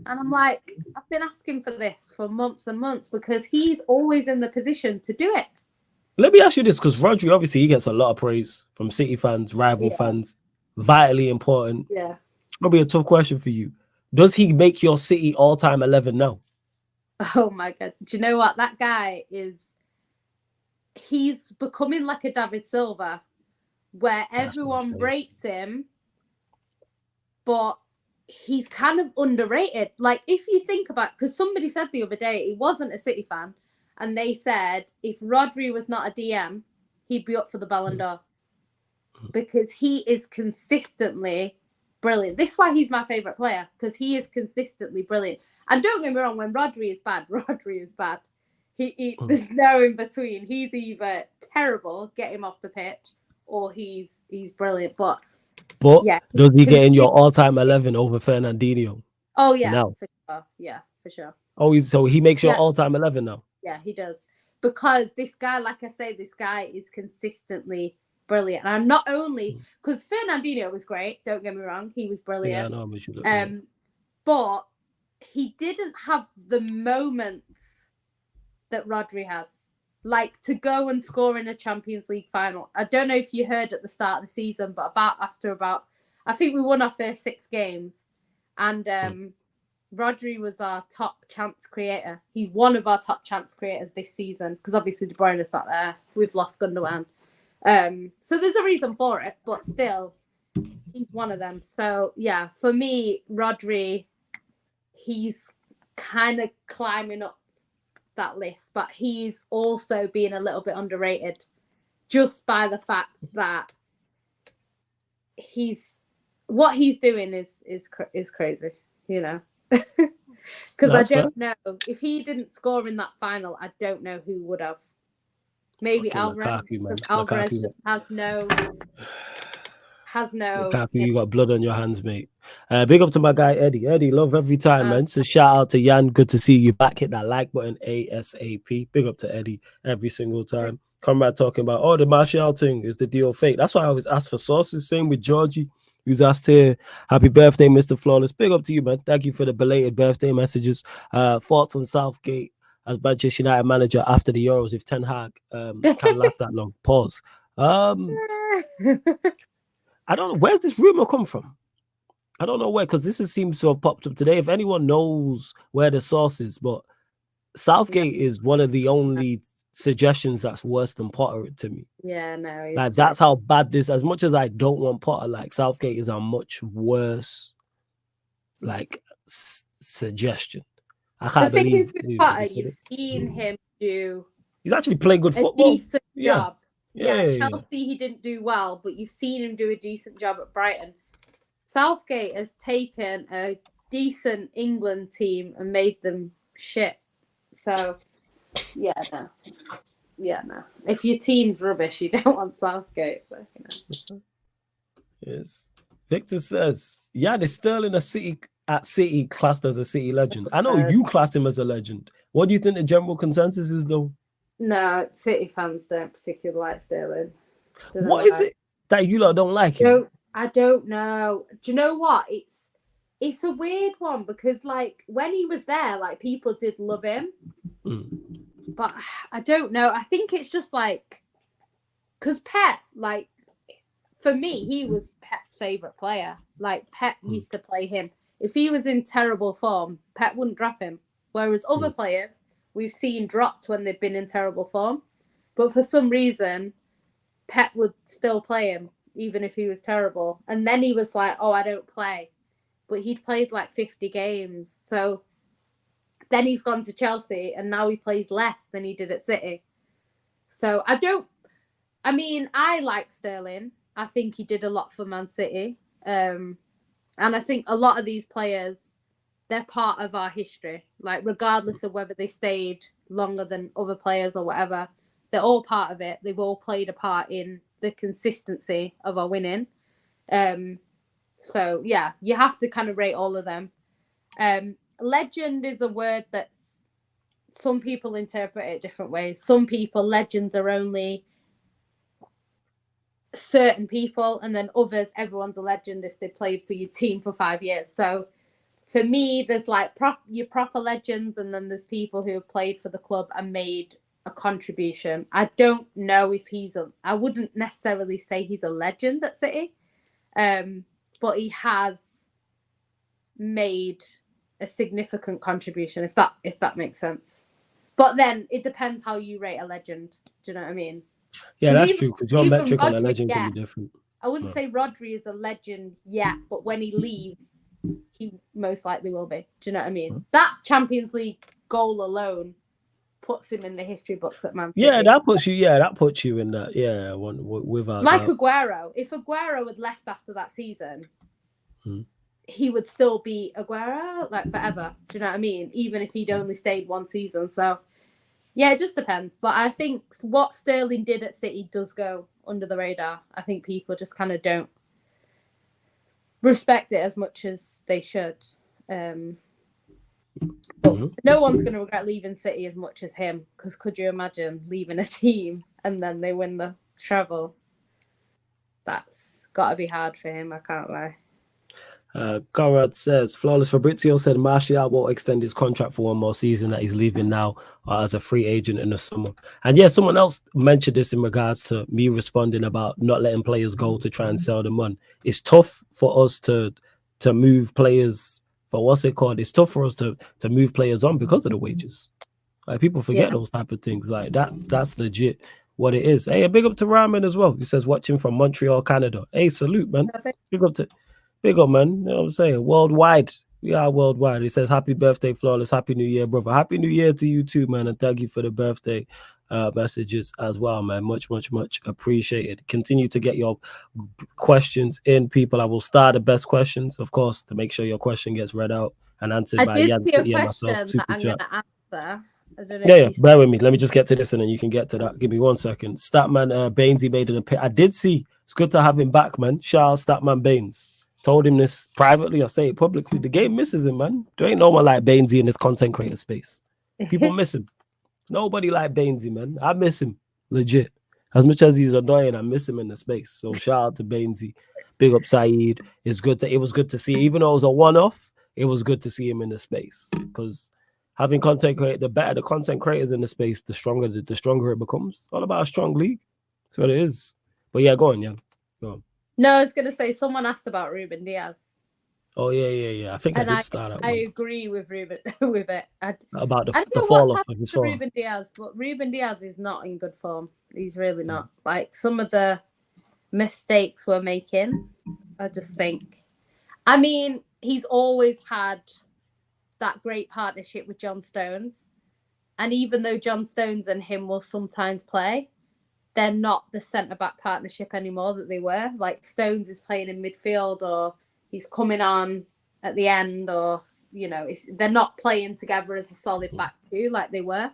And I'm like, I've been asking for this for months and months because he's always in the position to do it. Let me ask you this, because Rodri, obviously, he gets a lot of praise from City fans, rival fans, vitally important. Yeah. That'll be a tough question for you. Does he make your City all-time 11 now? Oh, my God. Do you know what? That guy he's becoming like a David Silva, where everyone rates him, but he's kind of underrated. Like, if you think about, because somebody said the other day, he wasn't a City fan, and they said if Rodri was not a DM, he'd be up for the Ballon d'Or because he is consistently brilliant. This is why he's my favourite player, because he is consistently brilliant. And don't get me wrong, when Rodri is bad, Rodri is bad. There's no in between. He's either terrible, get him off the pitch, or he's brilliant. But yeah, does he get in your all-time 11 over Fernandinho? Oh yeah, now? For sure. Yeah, for sure. Oh, so he makes your all-time 11 now? Yeah, he does. Because this guy, like I say, this guy is consistently brilliant. And I'm not only because Fernandinho was great. Don't get me wrong, he was brilliant. Yeah, I know, but you look but he didn't have the moments that Rodri has, like to go and score in a Champions League final. I don't know if you heard at the start of the season, but after I think we won our first 6 games, and Rodri was our top chance creator. He's one of our top chance creators this season because obviously De Bruyne is not there. We've lost Gundogan. So there's a reason for it, but still, he's one of them. So, yeah, for me, Rodri, he's kind of climbing up that list, but he's also being a little bit underrated just by the fact that what he's doing is crazy, you know. Because I don't know if he didn't score in that final, I don't know who would have. Maybe Alvarez, because Alvarez just has no. Lukaku, you got blood on your hands, mate. Big up to my guy Eddie. Eddie, love every time, man. So shout out to Jan. Good to see you back. Hit that like button ASAP. Big up to Eddie every single time. Comrade talking about, the Martial thing is the deal fake. That's why I always ask for sources. Same with Georgie, who's asked here, happy birthday, Mr. Flawless. Big up to you, man. Thank you for the belated birthday messages. Thoughts on Southgate as Manchester United manager after the Euros if Ten Hag can't last that long. Pause. I don't know. Where's this rumor come from? I don't know where, because this seems to have popped up today. If anyone knows where the source is, but Southgate is one of the only suggestions that's worse than Potter to me. Yeah, no. Like, that's how bad this, as much as I don't want Potter, like, Southgate is a much worse, like, suggestion. I can't believe. The thing is with Potter, you've seen him do. He's actually playing good football. A decent job. Yeah, Chelsea he didn't do well, but you've seen him do a decent job at Brighton. Southgate has taken a decent England team and made them shit. So, yeah, no. If your team's rubbish, you don't want Southgate. But, Yes. Victor says, is Sterling at City classed as a City legend? I know you class him as a legend. What do you think the general consensus is, though? No, City fans don't particularly like Sterling. What is it that you lot don't like him? I don't know. Do you know what? It's a weird one because, like, when he was there, like, people did love him. But I don't know. I think it's just, like, because Pep, like, for me, he was Pep's favourite player. Like, Pep used to play him. If he was in terrible form, Pep wouldn't drop him. Whereas other players we've seen dropped when they've been in terrible form. But for some reason, Pep would still play him, even if he was terrible. And then he was like, I don't play. But he'd played like 50 games. So then he's gone to Chelsea and now he plays less than he did at City. So I like Sterling. I think he did a lot for Man City. And I think a lot of these players, they're part of our history. Like, regardless of whether they stayed longer than other players or whatever, they're all part of it. They've all played a part in the consistency of our winning. So, yeah, you have to kind of rate all of them. Legend is a word that's, some people interpret it different ways. Some people, legends are only certain people, and then others, everyone's a legend if they played for your team for 5 years. So, for me, there's like your proper legends, and then there's people who have played for the club and made a contribution. I don't know if I wouldn't necessarily say he's a legend at City, but he has made a significant contribution, if that makes sense. But then it depends how you rate a legend. Do you know what I mean? Yeah, that's true, because your metric on a legend can be different. I wouldn't say Rodri is a legend yet, but when he leaves, he most likely will be. Do you know what I mean? That Champions League goal alone puts him in the history books at Man City. Yeah, that puts you in that. Yeah, without like Aguero. If Aguero had left after that season, he would still be Aguero like forever. Do you know what I mean? Even if he'd only stayed one season. So yeah, it just depends. But I think what Sterling did at City does go under the radar. I think people just kind of don't respect it as much as they should. But no one's going to regret leaving City as much as him, because could you imagine leaving a team and then they win the treble? That's got to be hard for him, I can't lie. Conrad says, Flawless Fabrizio said Martial won't extend his contract for one more season, that he's leaving now as a free agent in the summer. And yeah, someone else mentioned this in regards to me responding about not letting players go to try and sell them on. It's tough for us to move players But what's it called? It's tough for us to move players on because of the wages. Like people forget those type of things. Like that's legit what it is. Hey, a big up to Ramen as well. He says watching from Montreal, Canada. Hey, salute, man. Big up, man. You know what I'm saying? Worldwide. We are worldwide. He says, happy birthday, Flawless. Happy New Year, brother. Happy New Year to you too, man. And thank you for the birthday messages as well, man. Much, much, much appreciated. Continue to get your questions in, people. I will start the best questions, of course, to make sure your question gets read out and answered by Jan City and myself. That I'm going to answer. Yeah, bear with me. Let me just get to this and then you can get to that. Give me 1 second. Statman Bainesy made an appearance. I did see. It's good to have him back, man. Shout out Statman Baines. Told him this privately, I say it publicly. The game misses him, man. There ain't no one like Bainesy in this content creator space. People miss him. Nobody like Bainesy, man. I miss him. Legit. As much as he's annoying, I miss him in the space. So shout out to Bainesy. Big up Saeed. It was good to see. Even though it was a one-off, it was good to see him in the space. Because having content creator, the better the content creators in the space, the stronger it becomes. It's all about a strong league. That's what it is. But yeah, go on, Jan. Go on. No, I was going to say, someone asked about Reuben Diaz. Oh, yeah. I think I did start out. I agree with Reuben with it. About the fall off of his form. Reuben Diaz, but Reuben Diaz is not in good form. He's really not. Like, some of the mistakes we're making, I just think. I mean, he's always had that great partnership with John Stones. And even though John Stones and him will sometimes play, they're not the centre-back partnership anymore that they were. Like, Stones is playing in midfield or he's coming on at the end or, you know, they're not playing together as a solid back two like they were.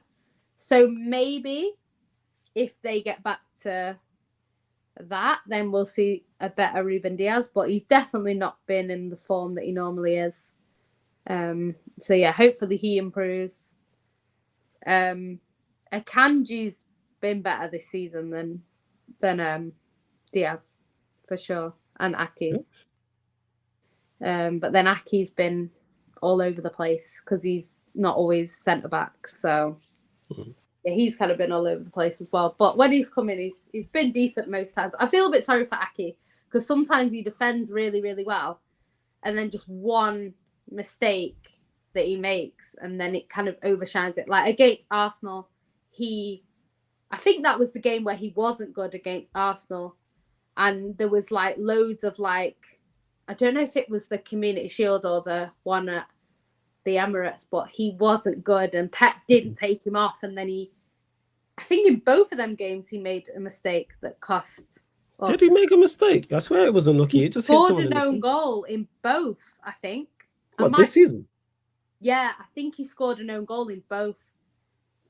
So maybe if they get back to that, then we'll see a better Reuben Diaz. But he's definitely not been in the form that he normally is. So, yeah, hopefully he improves. Akanji's been better this season than Diaz for sure, and Aki. But then Aki's been all over the place because he's not always centre back. So yeah, he's kind of been all over the place as well. But when he's come in, he's been decent most times. I feel a bit sorry for Aki because sometimes he defends really, really well, and then just one mistake that he makes, and then it kind of overshines it. Like against Arsenal, I think that was the game where he wasn't good against Arsenal. And there was like loads of like, I don't know if it was the Community Shield or the one at the Emirates, but he wasn't good and Pep didn't take him off. And then I think in both of them games, he made a mistake that cost us. Did he make a mistake? I swear it was unlucky. He it just scored an own goal in both, I think. This season? Yeah, I think he scored an own goal in both.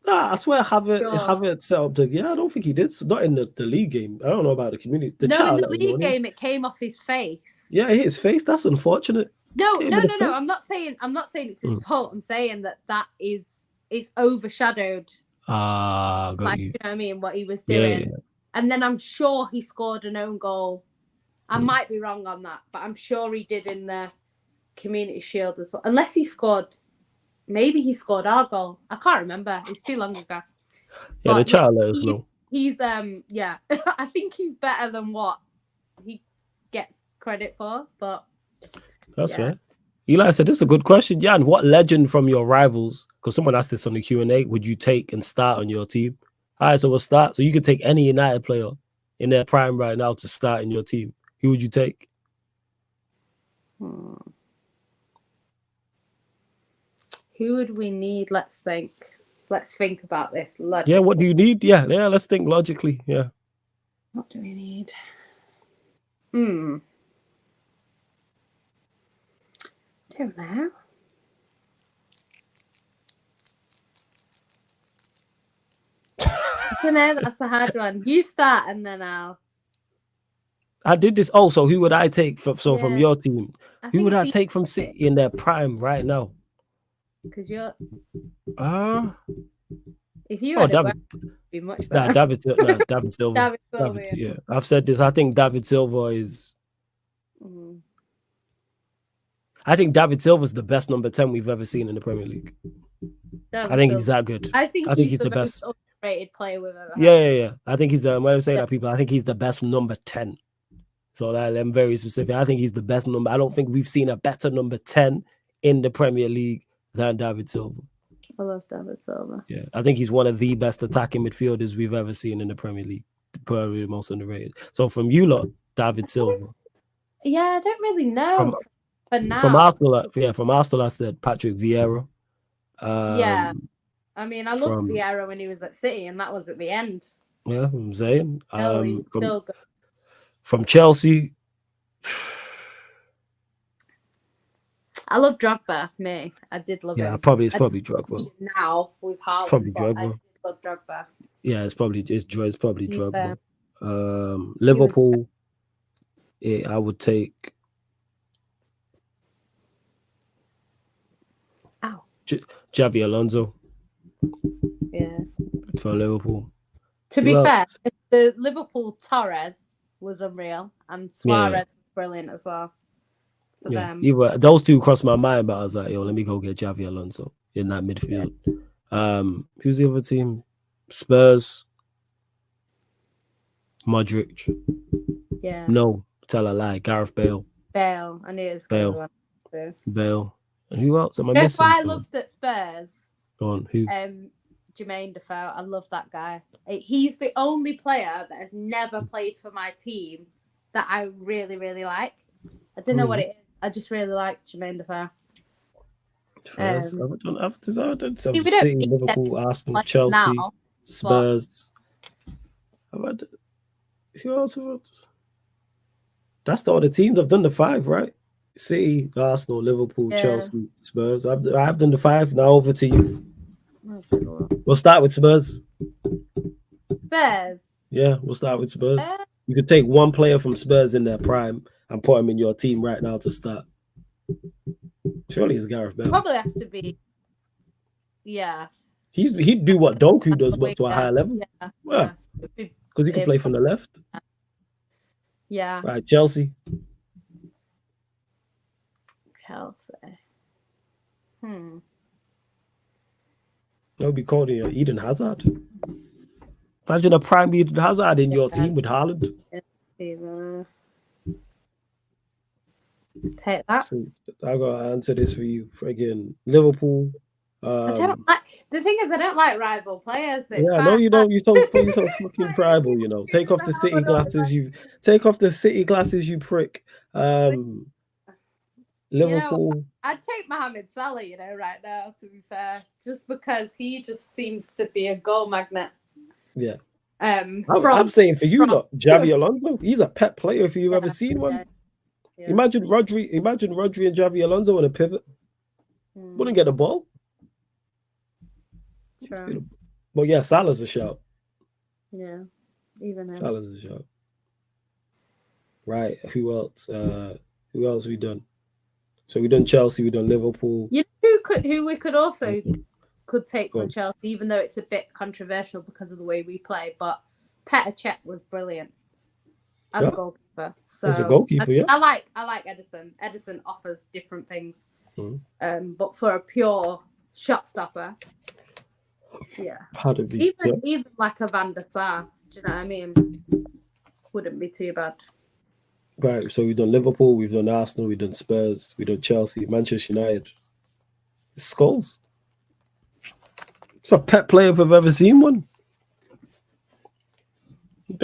I swear I have it set up. I don't think he did. Not in the league game. I don't know about the community. In the league game, it came off his face. Yeah, it hit his face. That's unfortunate. No. I'm not saying it's his fault. I'm saying it's overshadowed. Got you. You know what I mean? What he was doing. Yeah. And then I'm sure he scored an own goal. I might be wrong on that, but I'm sure he did in the Community Shield as well. Unless he scored. Maybe he scored our goal. I can't remember. It's too long ago. Yeah, the chat let us know. He's I think he's better than what he gets credit for. But that's fair. Eli said, "This is a good question, Jan. What legend from your rivals? Because someone asked this on the Q&A. Would you take and start on your team? All right, so we'll start. So you could take any United player in their prime right now to start in your team. Who would you take? Who would we need? Let's think. Let's think about this. Yeah, what do you need? Yeah, let's think logically. Yeah. What do we need? Don't know. I don't know. That's a hard one. You start and then I did this. Oh, so who would I take from your team? Who would I take from City in their prime right now? Because you're. If you had David, be much better. David Silva. David Silva, yeah. I've said this. I think David Silva is. I think David Silva is the best number 10 we've ever seen in the Premier League. I think he's that good. I think he's the best underrated player we've ever had. Yeah. I think he's when I say that, people, I think he's the best number 10. So I'm very specific. I think he's the best number. I don't think we've seen a better number 10 in the Premier League than David Silva. I love David Silva. Yeah, I think he's one of the best attacking midfielders we've ever seen in the Premier League. Probably the most underrated. So from you lot, David Silva. Yeah, I don't really know for now. From Arsenal, I said Patrick Vieira. Yeah, I mean, I loved Vieira when he was at City, and that was at the end. Yeah, I'm saying. Still good. From Chelsea. I love Drogba, me. I did love him. Yeah, it's probably Drogba. Now with Haaland, probably Drogba. I love Drogba. Yeah, it's probably Drogba. Liverpool. Yeah, I would take. Xavi Alonso. Yeah. For Liverpool. To be fair, the Liverpool Torres was unreal, and Suarez was brilliant as well. Yeah, those two crossed my mind, but I was like, yo, let me go get Xavi Alonso in that midfield. Yeah. Who's the other team? Spurs. Modric. Yeah. No, tell a lie. Gareth Bale. I knew it was Bale. Bale. And who else am I missing? I loved at Spurs. Go on, who? Jermaine Defoe. I love that guy. He's the only player that has never played for my team that I really, really like. I don't know what it is. I just really like Jermaine Defoe. I've done some City, Liverpool, Arsenal, Chelsea, Spurs. Who else? That's all the teams. I've done the 5, right? City, Arsenal, Liverpool, Chelsea, Spurs. I've done the 5. Now over to you. We'll start with Spurs. Spurs. Yeah, we'll start with Spurs. You could take one player from Spurs in their prime and put him in your team right now to start. Surely it's Gareth Bale. Probably have to be. Yeah. He'd do what Doku does, but to a higher level. Yeah. Because he can play from the left. Yeah. Right, Chelsea. That would be called Eden Hazard. Imagine a prime Eden Hazard in your team with Haaland. Take that. So I gotta answer this for you. Friggin' Liverpool. I don't like. The thing is, I don't like rival players. No, you don't. You're so fucking tribal. You know. Take off the City glasses. You prick. Liverpool. I'd take Mohamed Salah. Right now, to be fair, just because he just seems to be a goal magnet. Yeah. I'm saying for you, look, Xavi Alonso. He's a pet player if you've ever seen one. Yeah. Imagine Rodri and Xavi Alonso in a pivot. Wouldn't get the ball. True. But yeah, Salah's a shout. Yeah, even him. Salah's a shout. Right. Who else? Who else we done? So we done Chelsea. We done Liverpool. You know who we could also could take from Chelsea, even though it's a bit controversial because of the way we play. But Petr Cech was brilliant as a goalkeeper. So as a goalkeeper, I like Edison. Edison offers different things. But for a pure shot stopper, even like a Van der Sar, do you know what I mean? Wouldn't be too bad. Right, so we've done Liverpool, we've done Arsenal, we've done Spurs, we've done Chelsea, Manchester United. Scholes. It's a pet player if I've ever seen one.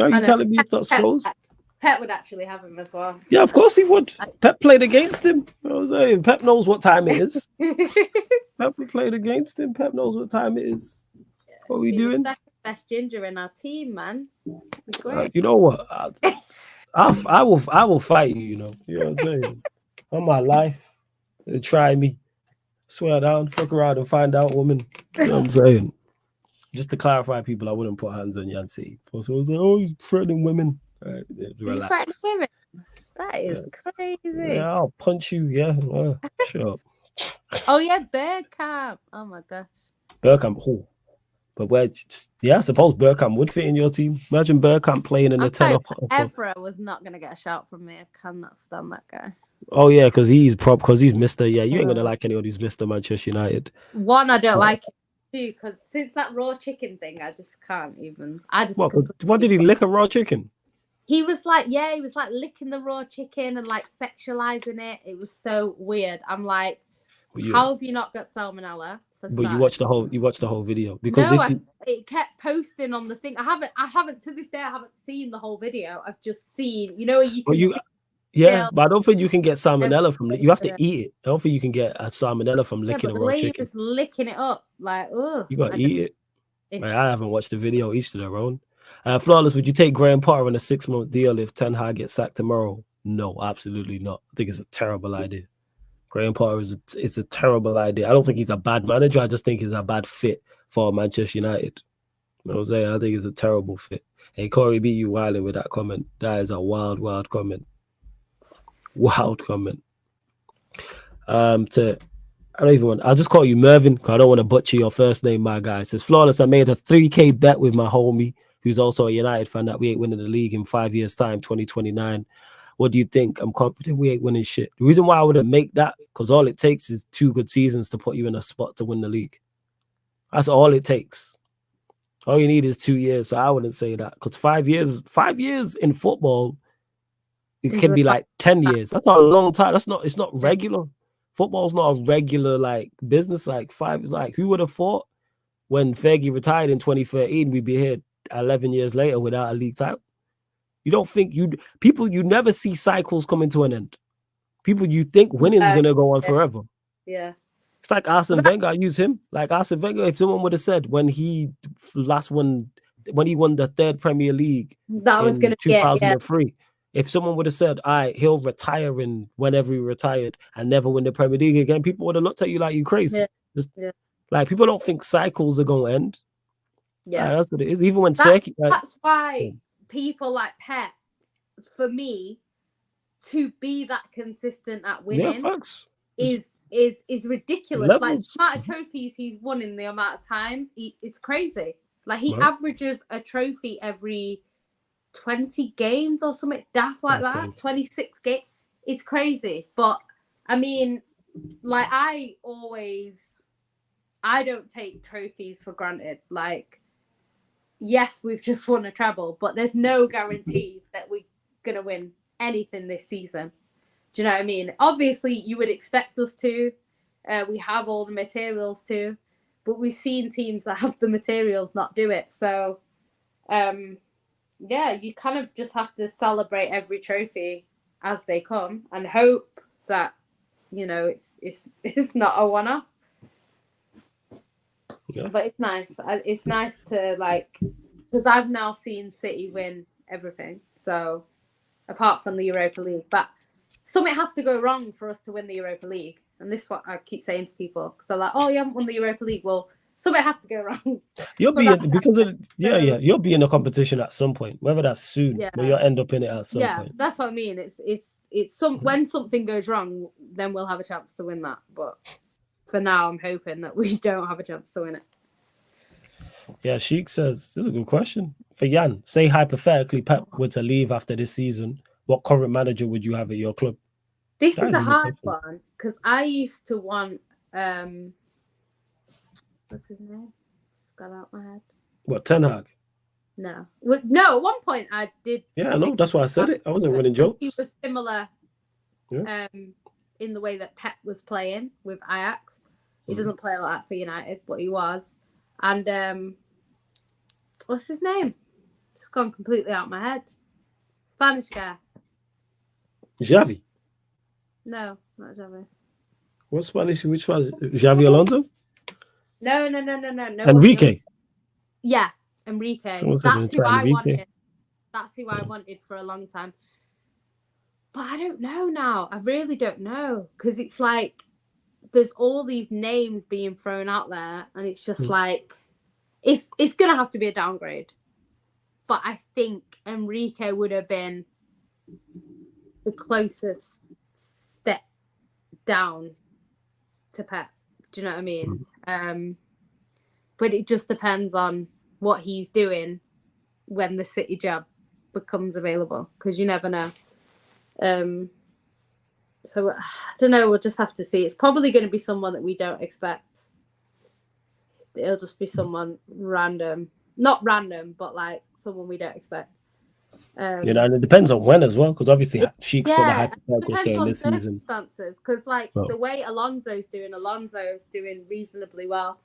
Are you telling me it's not Scholes? Pep would actually have him as well. Yeah, of course he would. Pep played against him. I was saying, Pep knows what time it is. Pep played against him. Pep knows what time it is. What are we doing? That's the best ginger in our team, man. You know what? I will fight you. You know what I'm saying? On my life, try me. Swear down, fuck around and find out, woman. You know what I'm saying? Just to clarify, people, I wouldn't put hands on Yancy. So I was like, oh, he's threatening women. Right, relax. Women? That is crazy. Yeah, I'll punch you. Yeah, sure. Oh yeah, Bergkamp. Oh my gosh. Bergkamp. Oh. But I suppose Bergkamp would fit in your team. Imagine Bergkamp playing in the teleport. Evra was not gonna get a shout from me. I cannot stand that guy. Oh yeah, because he's Mr. Yeah, you ain't gonna like anyone who's Mr. Manchester United. One, I don't like him. Two, because since that raw chicken thing, I just can't even. What did he lick a raw chicken? He was like licking the raw chicken and like sexualizing it. It was so weird. I'm like, How have you not got salmonella? But you watched the whole video because no, it kept posting on the thing. I haven't to this day. I haven't seen the whole video. I've just seen, yeah, but I don't think you can get salmonella from you have to eat it. I don't think you can get a salmonella from licking a raw chicken. He was licking it up like, oh, you gotta eat it. Man, I haven't watched the video. Each to their own. Flawless, would you take Graham Potter on a 6-month deal if Ten Hag gets sacked tomorrow? No, absolutely not. I think it's a terrible idea. Graham Potter is a terrible idea. I don't think he's a bad manager. I just think he's a bad fit for Manchester United. You know what I'm saying? I think it's a terrible fit. Hey, Corey B, you wilding with that comment. That is a wild comment. Wild comment. I'll just call you Mervin because I don't want to butcher your first name, my guy. It says, Flawless, I made a 3K bet with my homie, who's also a United fan, that we ain't winning the league in 5 years' time, 2029. What do you think? I'm confident we ain't winning shit. The reason why I wouldn't make that, because all it takes is 2 good seasons to put you in a spot to win the league. That's all it takes. All you need is 2 years. So I wouldn't say that, because 5 years in football, it can be like 10 years. That's not a long time. It's not regular. Football's not a regular like business. Like 5, like who would have thought when Fergie retired in 2013, we'd be here 11 years later without a league title? You don't think you never see cycles coming to an end. You think winning's gonna go on forever. Yeah. It's like Arsene Wenger. I use him. Like Arsene Wenger, if someone would have said when he won the 3rd Premier League that was gonna 2003. If someone would have said, all right, he'll retire whenever he retired and never win the Premier League again, people would have looked at you like you crazy. Like people don't think cycles are gonna end. Yeah, that's what it is. Even when that's why people like Pep, for me, to be that consistent at winning is ridiculous. Levels. Like the amount of trophies he's won in the amount of time, it's crazy. Like he averages a trophy every 20 games or something daft like that. Crazy. 26 games. It's crazy. But I mean, like I don't take trophies for granted. Like, yes, we've just won a treble, but there's no guarantee that we're gonna win anything this season. Do you know what I mean? Obviously, you would expect us to. We have all the materials to, but we've seen teams that have the materials not do it. So, yeah, you kind of just have to celebrate every trophy as they come and hope that it's not a one-off. Yeah. But it's nice. It's nice to because I've now seen City win everything. So apart from the Europa League, but something has to go wrong for us to win the Europa League, and this is what I keep saying to people because they're like, "Oh, you haven't won the Europa League." Well, something has to go wrong. You'll be you'll be in a competition at some point, whether that's soon, but you'll end up in it at some point. Yeah, that's what I mean. It's when something goes wrong, then we'll have a chance to win that. But for now, I'm hoping that we don't have a chance to win it. Yeah, Sheik says, this is a good question. For Jan, say hypothetically Pep were to leave after this season, what current manager would you have at your club? This is a hard one because I used to want what's his name? It's got out my head. What, Ten Hag? No. No, at one point I did. Yeah, I know. That's why I said it. I wasn't running jokes. He was similar in the way that Pep was playing with Ajax. He doesn't play like that for United, but he was. And what's his name? Just gone completely out of my head. Spanish guy. Xavi? No, not Xavi. What Spanish? Which one? Xavi Alonso? No. Enrique. Yeah, Enrique. That's who I wanted. That's who I wanted for a long time. But I don't know now. I really don't know. Because it's like there's all these names being thrown out there, and it's just like it's gonna have to be a downgrade. But I think Enrique would have been the closest step down to Pep. Do you know what I mean? But it just depends on what he's doing when the City job becomes available, because you never know. So I don't know. We'll just have to see. It's probably going to be someone that we don't expect. It'll just be someone random, not random, but like someone we don't expect. And it depends on when as well, because obviously Sheik's put the Yeah, it hypothetical depends saying on this season. circumstances. Because like Oh. the way Alonso's doing reasonably well.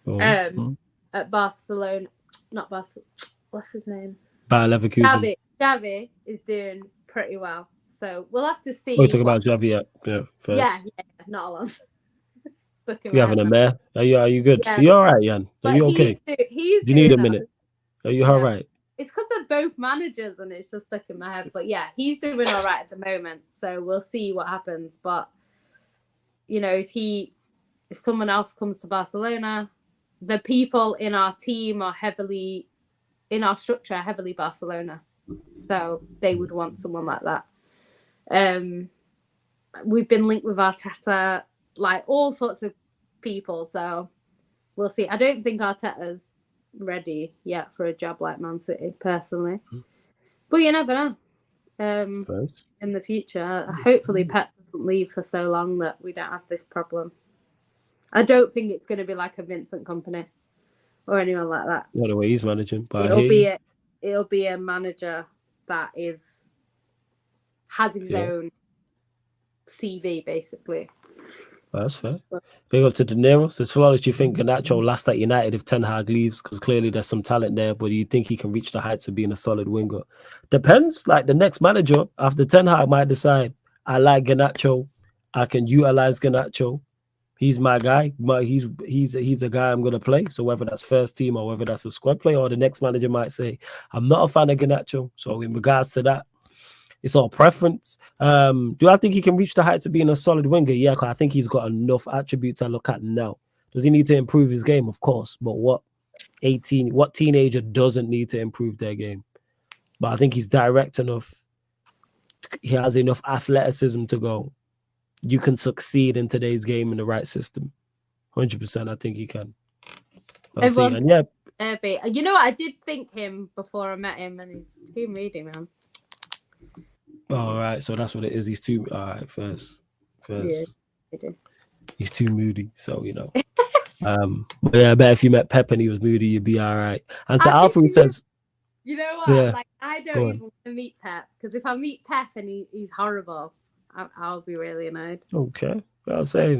Oh. At Barcelona, not Barcelona. What's his name? Bayer Leverkusen. Xavi is doing pretty well. So we'll have to see. We're talking about Xavi, first. Yeah, not Alonso. Stuck in You my having head a now. mare? Are you good? Yeah. Are you all right, Jan? Are But you okay? Do you need a minute? Are you all right? It's because they're both managers and it's just stuck in my head. But yeah, he's doing all right at the moment. So we'll see what happens. But, if someone else comes to Barcelona, the people in our team are heavily Barcelona. So they would want someone like that. We've been linked with Arteta, like all sorts of people. So we'll see. I don't think Arteta's ready yet for a job like Man City, personally. But you never know. In the future, hopefully Pep doesn't leave for so long that we don't have this problem. I don't think it's going to be like a Vincent Kompany or anyone like that. Not the way he's managing, but it'll be a manager that has his own CV, basically. That's fair. Big up to De Niro. Says, Flawless, do you think Garnacho lasts at United if Ten Hag leaves? Because clearly there's some talent there, but do you think he can reach the heights of being a solid winger? Depends. Like the next manager after Ten Hag might decide, I like Garnacho. I can utilize Garnacho. He's my guy. But he's a guy I'm going to play. So whether that's first team or whether that's a squad player, or the next manager might say, I'm not a fan of Garnacho. So in regards to that, it's all preference. Do I think he can reach the heights of being a solid winger? Yeah, because I think he's got enough attributes I look at now. Does he need to improve his game? Of course. But what teenager doesn't need to improve their game? But I think he's direct enough. He has enough athleticism to go, you can succeed in today's game in the right system. 100%, I think he can. You know what? I did think him before I met him, and he's too moody, man. All right, so that's what it is. He's too first. Yeah, he's too moody, so But yeah, I bet if you met Pep and he was moody, you'd be all right. And to Alfred says, you know what? Yeah, like I don't even want to meet Pep, because if I meet Pep and he's horrible, I'll be really annoyed. Okay. I'll say,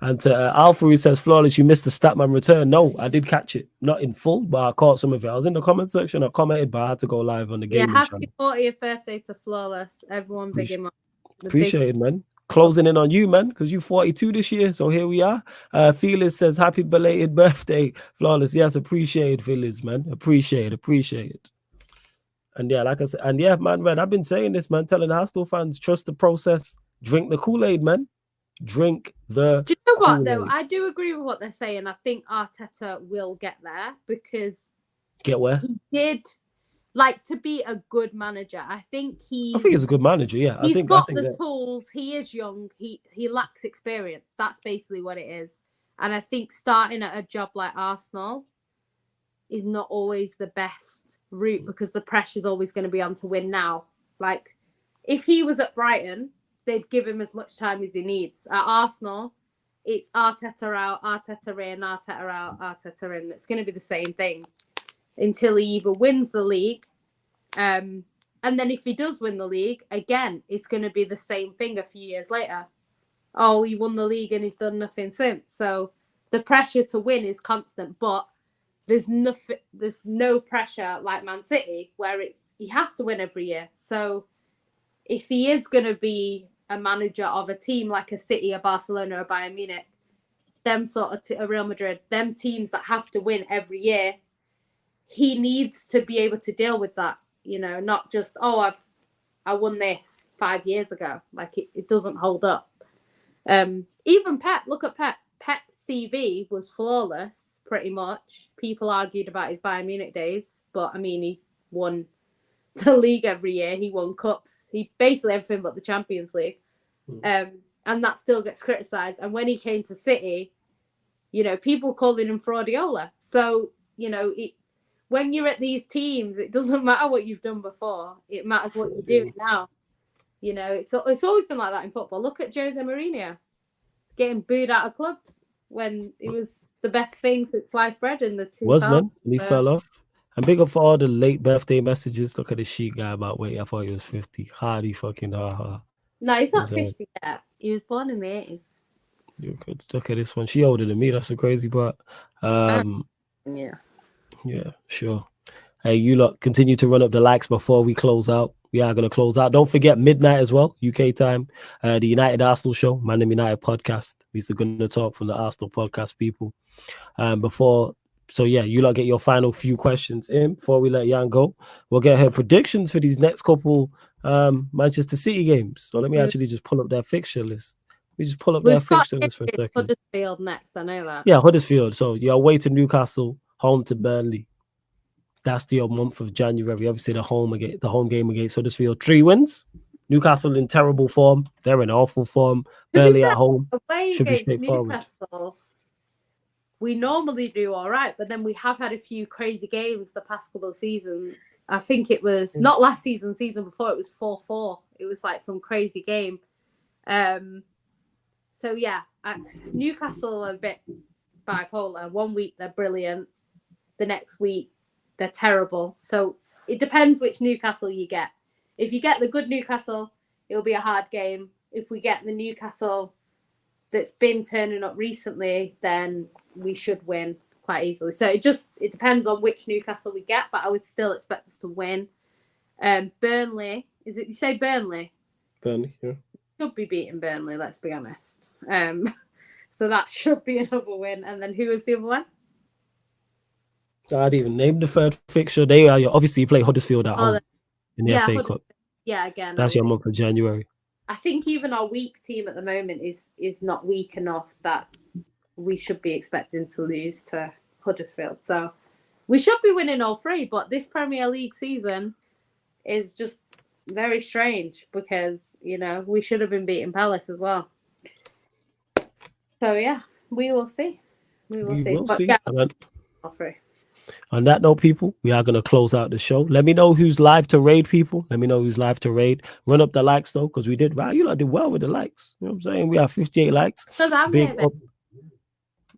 and to Alfred says, Flawless, you missed the Statman return. No, I did catch it. Not in full, but I caught some of it. I was in the comment section. I commented, but I had to go live on the game. Yeah, happy 40th birthday to Flawless. Everyone big him up. Appreciate it, man. Closing in on you, man, because you're 42 this year. So here we are. Phillips says, happy belated birthday, Flawless. Yes, appreciate it, Phillips, man. Appreciate it. And yeah, like I said, and yeah, man, I've been saying this, man, telling Arsenal fans, trust the process, drink the Kool-Aid, man. Drink the Do you know what, though? I do agree with what they're saying. I think Arteta will get there, because get where? He did, like, to be a good manager. I think he's a good manager, yeah. He's got the tools. He is young. He lacks experience. That's basically what it is. And I think starting at a job like Arsenal is not always the best route, because the pressure's always going to be on to win now. Like, if he was at Brighton, they'd give him as much time as he needs. At Arsenal, it's Arteta out, Arteta in, Arteta out, Arteta in. It's going to be the same thing until he either wins the league, and then if he does win the league, again, it's going to be the same thing a few years later. Oh, he won the league and he's done nothing since. So the pressure to win is constant, but there's no pressure like Man City, where he has to win every year. So if he is going to be a manager of a team like a City, a Barcelona, or Bayern Munich, them sort of a Real Madrid, them teams that have to win every year, he needs to be able to deal with that. Not just, I won this 5 years ago. Like, it doesn't hold up. Even Pep, look at Pep. Pep's CV was flawless, pretty much. People argued about his Bayern Munich days, but I mean, he won the league every year. He won cups. He basically everything but the Champions League. And that still gets criticised. And when he came to City, people calling him Fraudiola. So, when you're at these teams, it doesn't matter what you've done before. It matters what you're doing now. It's always been like that in football. Look at Jose Mourinho getting booed out of clubs when it was the best thing since sliced bread in the 2000s. Was, man. And he fell off. And big up for all the late birthday messages. Look at the sheet guy about wait, I thought he was 50. Hardy fucking ha. No, he's not I'm saying, 50 yet. He was born in the 80s. you could look at this one. She older than me. That's the crazy part. Yeah. Yeah, sure. Hey, you lot continue to run up the likes before we close out. We are going to close out. Don't forget midnight as well, UK time. The United Arsenal show, Man and United podcast. We're going to talk from the Arsenal podcast people. So yeah, you lot get your final few questions in before we let Jan go. We'll get her predictions for these next couple Manchester City games. So let me actually just pull up their fixture list. We just pull up their fixture list for a second. Huddersfield next, I know that. Yeah, Huddersfield. So you're away to Newcastle, home to Burnley. That's the month of January. Obviously, the home game against Huddersfield. 3 wins. Newcastle in terrible form. They're in awful form. Burnley at home. Away should be against straightforward. Newcastle, we normally do all right, but then we have had a few crazy games the past couple of seasons. I think it was not last season before, it was 4-4. It was like some crazy game. So yeah, Newcastle are a bit bipolar. One week they're brilliant. The next week they're terrible. So it depends which Newcastle you get. If you get the good Newcastle, it'll be a hard game. If we get the Newcastle that's been turning up recently, then we should win quite easily. So it depends on which Newcastle we get, but I would still expect us to win. Burnley, you say Burnley? Burnley, yeah. Should be beating Burnley, let's be honest. So that should be another win. And then who was the other one? I'd even name the third fixture. They are obviously play Huddersfield at home in the FA Cup. Yeah, again. That's your month of January. I think even our weak team at the moment is not weak enough that we should be expecting to lose to Huddersfield. So we should be winning all 3, but this Premier League season is just very strange because, we should have been beating Palace as well. So yeah, we will see. We will see. Yeah, all 3. On that note, people, we are going to close out the show. Let me know who's live to raid, people. Let me know who's live to raid. Run up the likes, though, because we did right. You lot did well with the likes. You know what I'm saying? We have 58 likes. Big up.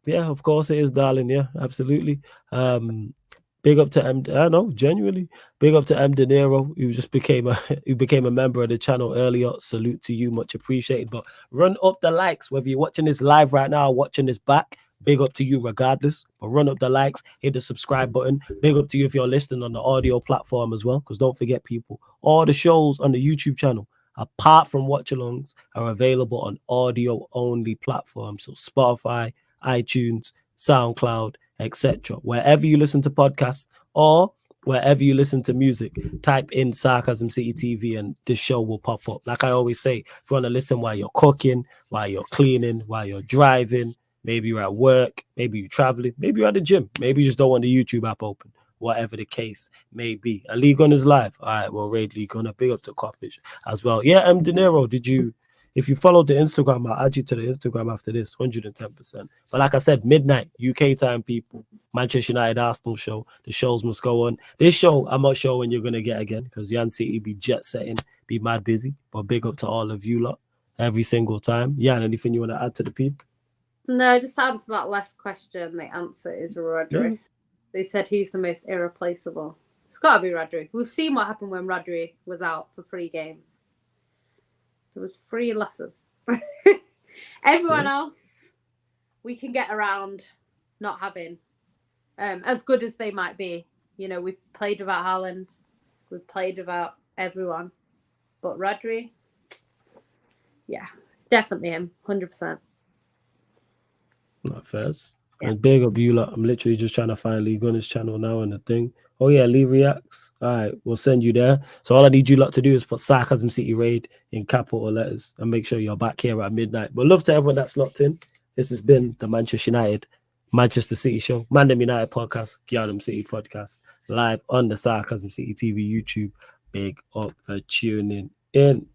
Yeah, of course it is, darling. Yeah, absolutely. Big up to genuinely. Big up to M. De Niro, who just became a member of the channel earlier. Salute to you, much appreciated. But run up the likes, whether you're watching this live right now or watching this back. Big up to you regardless. But run up the likes, hit the subscribe button. Big up to you if you're listening on the audio platform as well. Because don't forget, people, all the shows on the YouTube channel, apart from watch-alongs, are available on audio-only platforms. So Spotify, iTunes, SoundCloud, etc. Wherever you listen to podcasts or wherever you listen to music, type in Sarcasm City TV and this show will pop up. Like I always say, if you want to listen while you're cooking, while you're cleaning, while you're driving, maybe you're at work, maybe you're traveling, maybe you're at the gym, maybe you just don't want the YouTube app open, whatever the case may be. And Lee Gunn is live. All right, well, raid Lee Gunn, big up to Coppage as well. Yeah, M. De Niro, if you followed the Instagram, I'll add you to the Instagram after this, 110%. But like I said, midnight, UK time, people, Manchester United Arsenal show. The shows must go on. This show, I'm not sure when you're going to get again because Jan City be jet setting, be mad busy. But big up to all of you lot every single time. Jan, anything you want to add to the people? No, just answer that last question. The answer is Rodri. Yeah. They said he's the most irreplaceable. It's got to be Rodri. We've seen what happened when Rodri was out for 3 games. There was 3 losses. Everyone else, we can get around not having. As good as they might be. We've played without Haaland. We've played without everyone. But Rodri, yeah, it's definitely him, 100%. Not first. Yeah. And big up you lot. I'm literally just trying to find Lee Gunn's channel now and the thing. Oh yeah, Lee reacts. All right, we'll send you there. So all I need you lot to do is put Sarcasm City Raid in capital letters and make sure you're back here at midnight. But love to everyone that's locked in. This has been the Manchester United, Manchester City show, Mandem United podcast, Jadon City podcast, live on the Sarcasm City TV YouTube. Big up for tuning in.